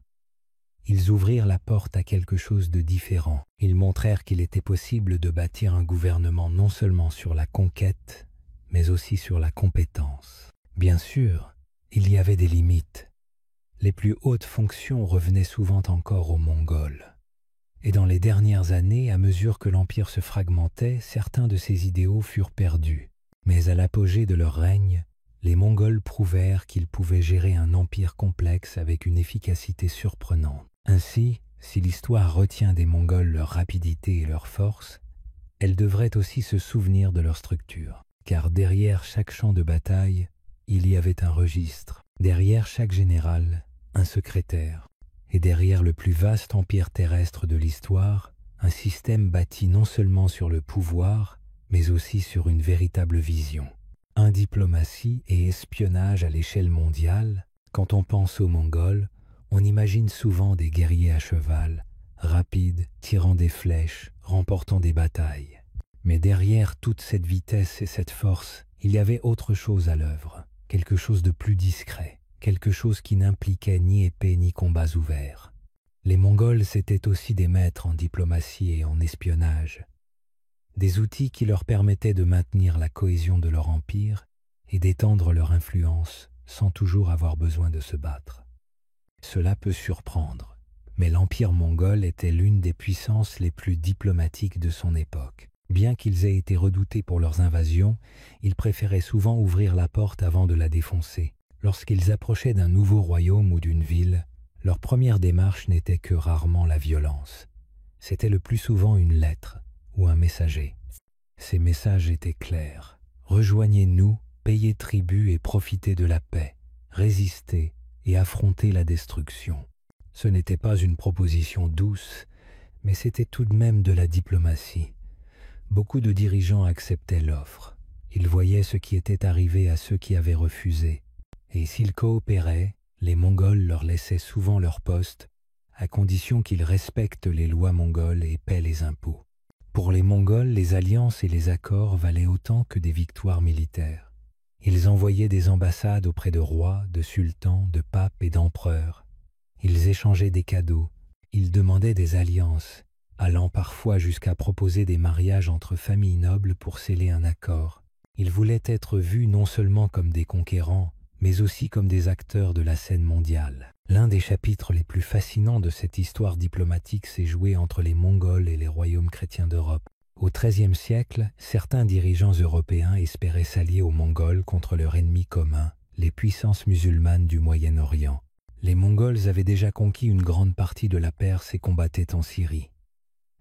ils ouvrirent la porte à quelque chose de différent. Ils montrèrent qu'il était possible de bâtir un gouvernement non seulement sur la conquête, mais aussi sur la compétence. Bien sûr, il y avait des limites. Les plus hautes fonctions revenaient souvent encore aux Mongols. Et dans les dernières années, à mesure que l'Empire se fragmentait, certains de ses idéaux furent perdus. Mais à l'apogée de leur règne, les Mongols prouvèrent qu'ils pouvaient gérer un empire complexe avec une efficacité surprenante. Ainsi, si l'histoire retient des Mongols leur rapidité et leur force, elle devrait aussi se souvenir de leur structure. Car derrière chaque champ de bataille, il y avait un registre. Derrière chaque général, un secrétaire. Et derrière le plus vaste empire terrestre de l'histoire, un système bâti non seulement sur le pouvoir, mais aussi sur une véritable vision. Diplomatie et espionnage à l'échelle mondiale, quand on pense aux Mongols, on imagine souvent des guerriers à cheval, rapides, tirant des flèches, remportant des batailles. Mais derrière toute cette vitesse et cette force, il y avait autre chose à l'œuvre, quelque chose de plus discret, quelque chose qui n'impliquait ni épée ni combats ouverts. Les Mongols c'étaient aussi des maîtres en diplomatie et en espionnage, des outils qui leur permettaient de maintenir la cohésion de leur empire et d'étendre leur influence sans toujours avoir besoin de se battre. Cela peut surprendre, mais l'empire mongol était l'une des puissances les plus diplomatiques de son époque. Bien qu'ils aient été redoutés pour leurs invasions, ils préféraient souvent ouvrir la porte avant de la défoncer. Lorsqu'ils approchaient d'un nouveau royaume ou d'une ville, leur première démarche n'était que rarement la violence. C'était le plus souvent une lettre ou un messager. Ces messages étaient clairs. Rejoignez-nous, payez tribut et profitez de la paix. Résistez et affrontez la destruction. Ce n'était pas une proposition douce, mais c'était tout de même de la diplomatie. Beaucoup de dirigeants acceptaient l'offre. Ils voyaient ce qui était arrivé à ceux qui avaient refusé. Et s'ils coopéraient, les Mongols leur laissaient souvent leur poste, à condition qu'ils respectent les lois mongoles et paient les impôts. Pour les Mongols, les alliances et les accords valaient autant que des victoires militaires. Ils envoyaient des ambassades auprès de rois, de sultans, de papes et d'empereurs. Ils échangeaient des cadeaux, ils demandaient des alliances, allant parfois jusqu'à proposer des mariages entre familles nobles pour sceller un accord. Ils voulaient être vus non seulement comme des conquérants, mais aussi comme des acteurs de la scène mondiale. L'un des chapitres les plus fascinants de cette histoire diplomatique s'est joué entre les Mongols et les royaumes chrétiens d'Europe. Au XIIIe siècle, certains dirigeants européens espéraient s'allier aux Mongols contre leur ennemi commun, les puissances musulmanes du Moyen-Orient. Les Mongols avaient déjà conquis une grande partie de la Perse et combattaient en Syrie.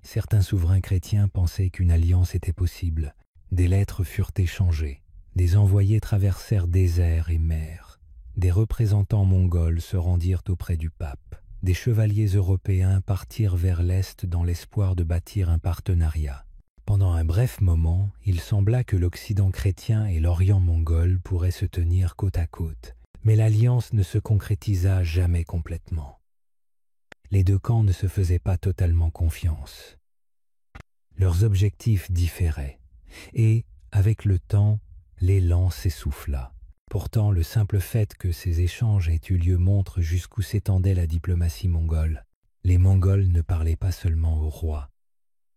Certains souverains chrétiens pensaient qu'une alliance était possible. Des lettres furent échangées. Des envoyés traversèrent déserts et mers. Des représentants mongols se rendirent auprès du pape. Des chevaliers européens partirent vers l'Est dans l'espoir de bâtir un partenariat. Pendant un bref moment, il sembla que l'Occident chrétien et l'Orient mongol pourraient se tenir côte à côte. Mais l'alliance ne se concrétisa jamais complètement. Les deux camps ne se faisaient pas totalement confiance. Leurs objectifs différaient. Et, avec le temps, l'élan s'essouffla. Pourtant, le simple fait que ces échanges aient eu lieu montre jusqu'où s'étendait la diplomatie mongole. Les Mongols ne parlaient pas seulement au roi.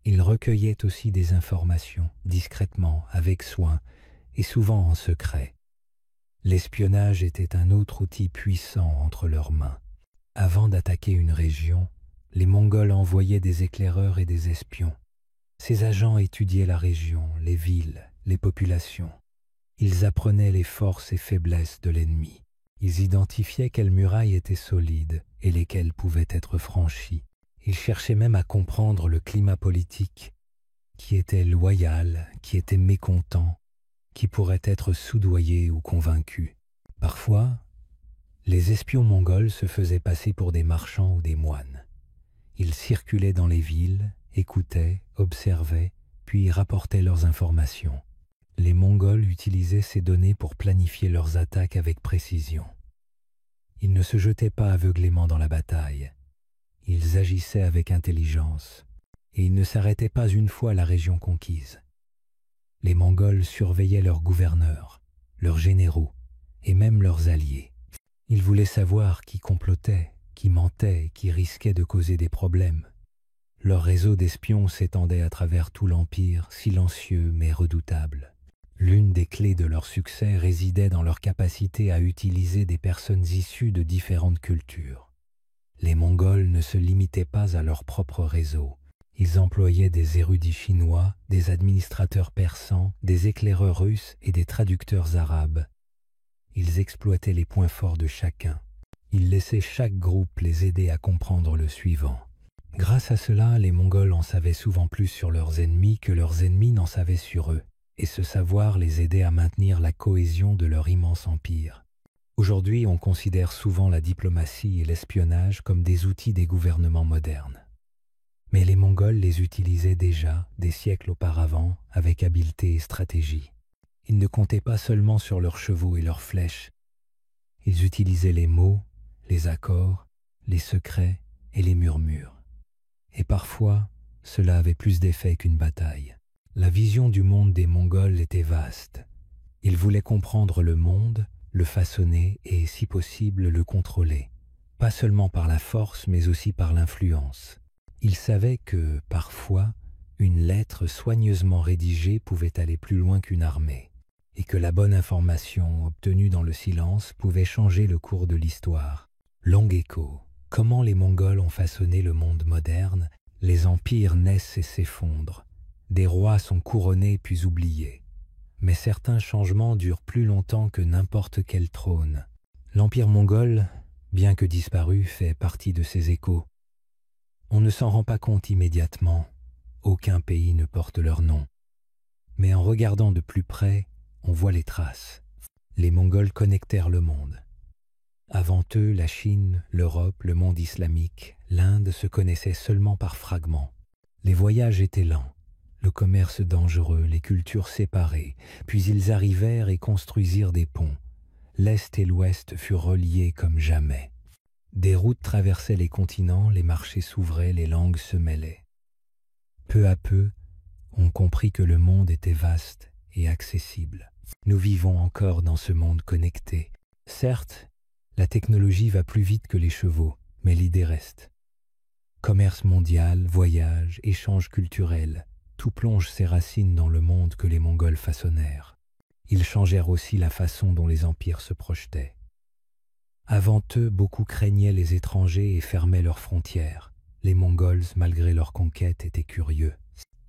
Ils recueillaient aussi des informations, discrètement, avec soin, et souvent en secret. L'espionnage était un autre outil puissant entre leurs mains. Avant d'attaquer une région, les Mongols envoyaient des éclaireurs et des espions. Ces agents étudiaient la région, les villes, les populations. Ils apprenaient les forces et faiblesses de l'ennemi. Ils identifiaient quelles murailles étaient solides et lesquelles pouvaient être franchies. Ils cherchaient même à comprendre le climat politique, qui était loyal, qui était mécontent, qui pourraient être soudoyés ou convaincus. Parfois, les espions mongols se faisaient passer pour des marchands ou des moines. Ils circulaient dans les villes, écoutaient, observaient, puis rapportaient leurs informations. Les Mongols utilisaient ces données pour planifier leurs attaques avec précision. Ils ne se jetaient pas aveuglément dans la bataille. Ils agissaient avec intelligence, et ils ne s'arrêtaient pas une fois la région conquise. Les Mongols surveillaient leurs gouverneurs, leurs généraux, et même leurs alliés. Ils voulaient savoir qui complotait, qui mentait, qui risquait de causer des problèmes. Leur réseau d'espions s'étendait à travers tout l'Empire, silencieux mais redoutable. L'une des clés de leur succès résidait dans leur capacité à utiliser des personnes issues de différentes cultures. Les Mongols ne se limitaient pas à leur propre réseau. Ils employaient des érudits chinois, des administrateurs persans, des éclaireurs russes et des traducteurs arabes. Ils exploitaient les points forts de chacun. Ils laissaient chaque groupe les aider à comprendre le suivant. Grâce à cela, les Mongols en savaient souvent plus sur leurs ennemis que leurs ennemis n'en savaient sur eux, et ce savoir les aidait à maintenir la cohésion de leur immense empire. Aujourd'hui, on considère souvent la diplomatie et l'espionnage comme des outils des gouvernements modernes. Mais les Mongols les utilisaient déjà, des siècles auparavant, avec habileté et stratégie. Ils ne comptaient pas seulement sur leurs chevaux et leurs flèches. Ils utilisaient les mots, les accords, les secrets et les murmures. Et parfois, cela avait plus d'effet qu'une bataille. La vision du monde des Mongols était vaste. Ils voulaient comprendre le monde, le façonner et, si possible, le contrôler. Pas seulement par la force, mais aussi par l'influence. Ils savaient que, parfois, une lettre soigneusement rédigée pouvait aller plus loin qu'une armée, et que la bonne information obtenue dans le silence pouvait changer le cours de l'histoire. Long écho. Comment les Mongols ont façonné le monde moderne, les empires naissent et s'effondrent. Des rois sont couronnés puis oubliés. Mais certains changements durent plus longtemps que n'importe quel trône. L'empire mongol, bien que disparu, fait partie de ces échos. On ne s'en rend pas compte immédiatement. Aucun pays ne porte leur nom. Mais en regardant de plus près, on voit les traces. Les Mongols connectèrent le monde. Avant eux, la Chine, l'Europe, le monde islamique, l'Inde se connaissaient seulement par fragments. Les voyages étaient lents, le commerce dangereux, les cultures séparées, puis ils arrivèrent et construisirent des ponts. L'Est et l'Ouest furent reliés comme jamais. Des routes traversaient les continents, les marchés s'ouvraient, les langues se mêlaient. Peu à peu, on comprit que le monde était vaste et accessible. Nous vivons encore dans ce monde connecté. Certes, la technologie va plus vite que les chevaux, mais l'idée reste. Commerce mondial, voyages, échanges culturels, tout plonge ses racines dans le monde que les Mongols façonnèrent. Ils changèrent aussi la façon dont les empires se projetaient. Avant eux, beaucoup craignaient les étrangers et fermaient leurs frontières. Les Mongols, malgré leurs conquêtes, étaient curieux.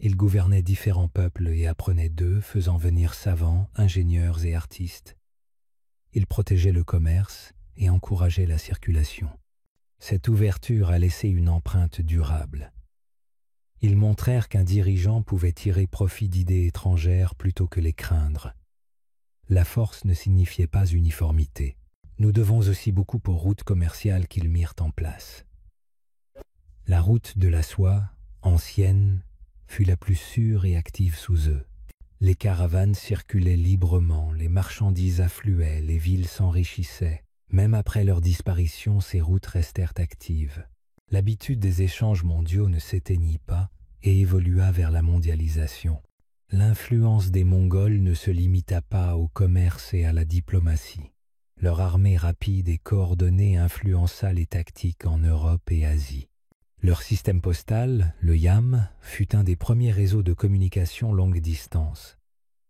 Ils gouvernaient différents peuples et apprenaient d'eux, faisant venir savants, ingénieurs et artistes. Ils protégeaient le commerce et encourageaient la circulation. Cette ouverture a laissé une empreinte durable. Ils montrèrent qu'un dirigeant pouvait tirer profit d'idées étrangères plutôt que les craindre. La force ne signifiait pas uniformité. Nous devons aussi beaucoup aux routes commerciales qu'ils mirent en place. La route de la soie, ancienne, fut la plus sûre et active sous eux. Les caravanes circulaient librement, les marchandises affluaient, les villes s'enrichissaient. Même après leur disparition, ces routes restèrent actives. L'habitude des échanges mondiaux ne s'éteignit pas et évolua vers la mondialisation. L'influence des Mongols ne se limita pas au commerce et à la diplomatie. Leur armée rapide et coordonnée influença les tactiques en Europe et Asie. Leur système postal, le YAM, fut un des premiers réseaux de communication longue distance.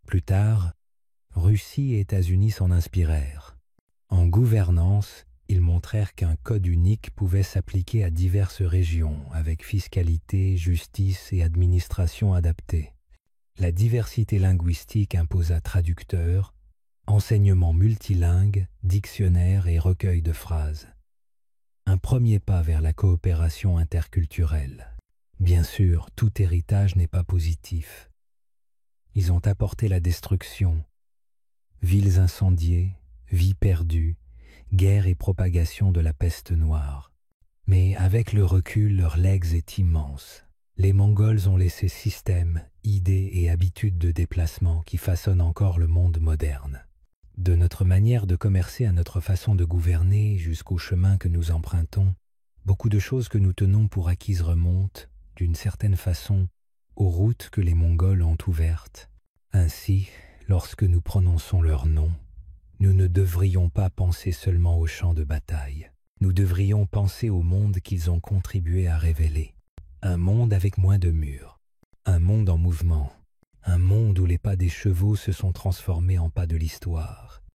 Plus tard, Russie et États-Unis s'en inspirèrent. En gouvernance, ils montrèrent qu'un code unique pouvait s'appliquer à diverses régions, avec fiscalité, justice et administration adaptée. La diversité linguistique imposa traducteurs, enseignement multilingue, dictionnaire et recueil de phrases. Un premier pas vers la coopération interculturelle. Bien sûr, tout héritage n'est pas positif. Ils ont apporté la destruction, villes incendiées, vies perdues, guerre et propagation de la peste noire. Mais avec le recul, leur legs est immense. Les Mongols ont laissé systèmes, idées et habitudes de déplacement qui façonnent encore le monde moderne. De notre manière de commercer à notre façon de gouverner jusqu'au chemin que nous empruntons, beaucoup de choses que nous tenons pour acquises remontent, d'une certaine façon, aux routes que les Mongols ont ouvertes. Ainsi, lorsque nous prononçons leur nom, nous ne devrions pas penser seulement aux champs de bataille. Nous devrions penser au monde qu'ils ont contribué à révéler. Un monde avec moins de murs. Un monde en mouvement. Un monde où les pas des chevaux se sont transformés en pas de l'histoire.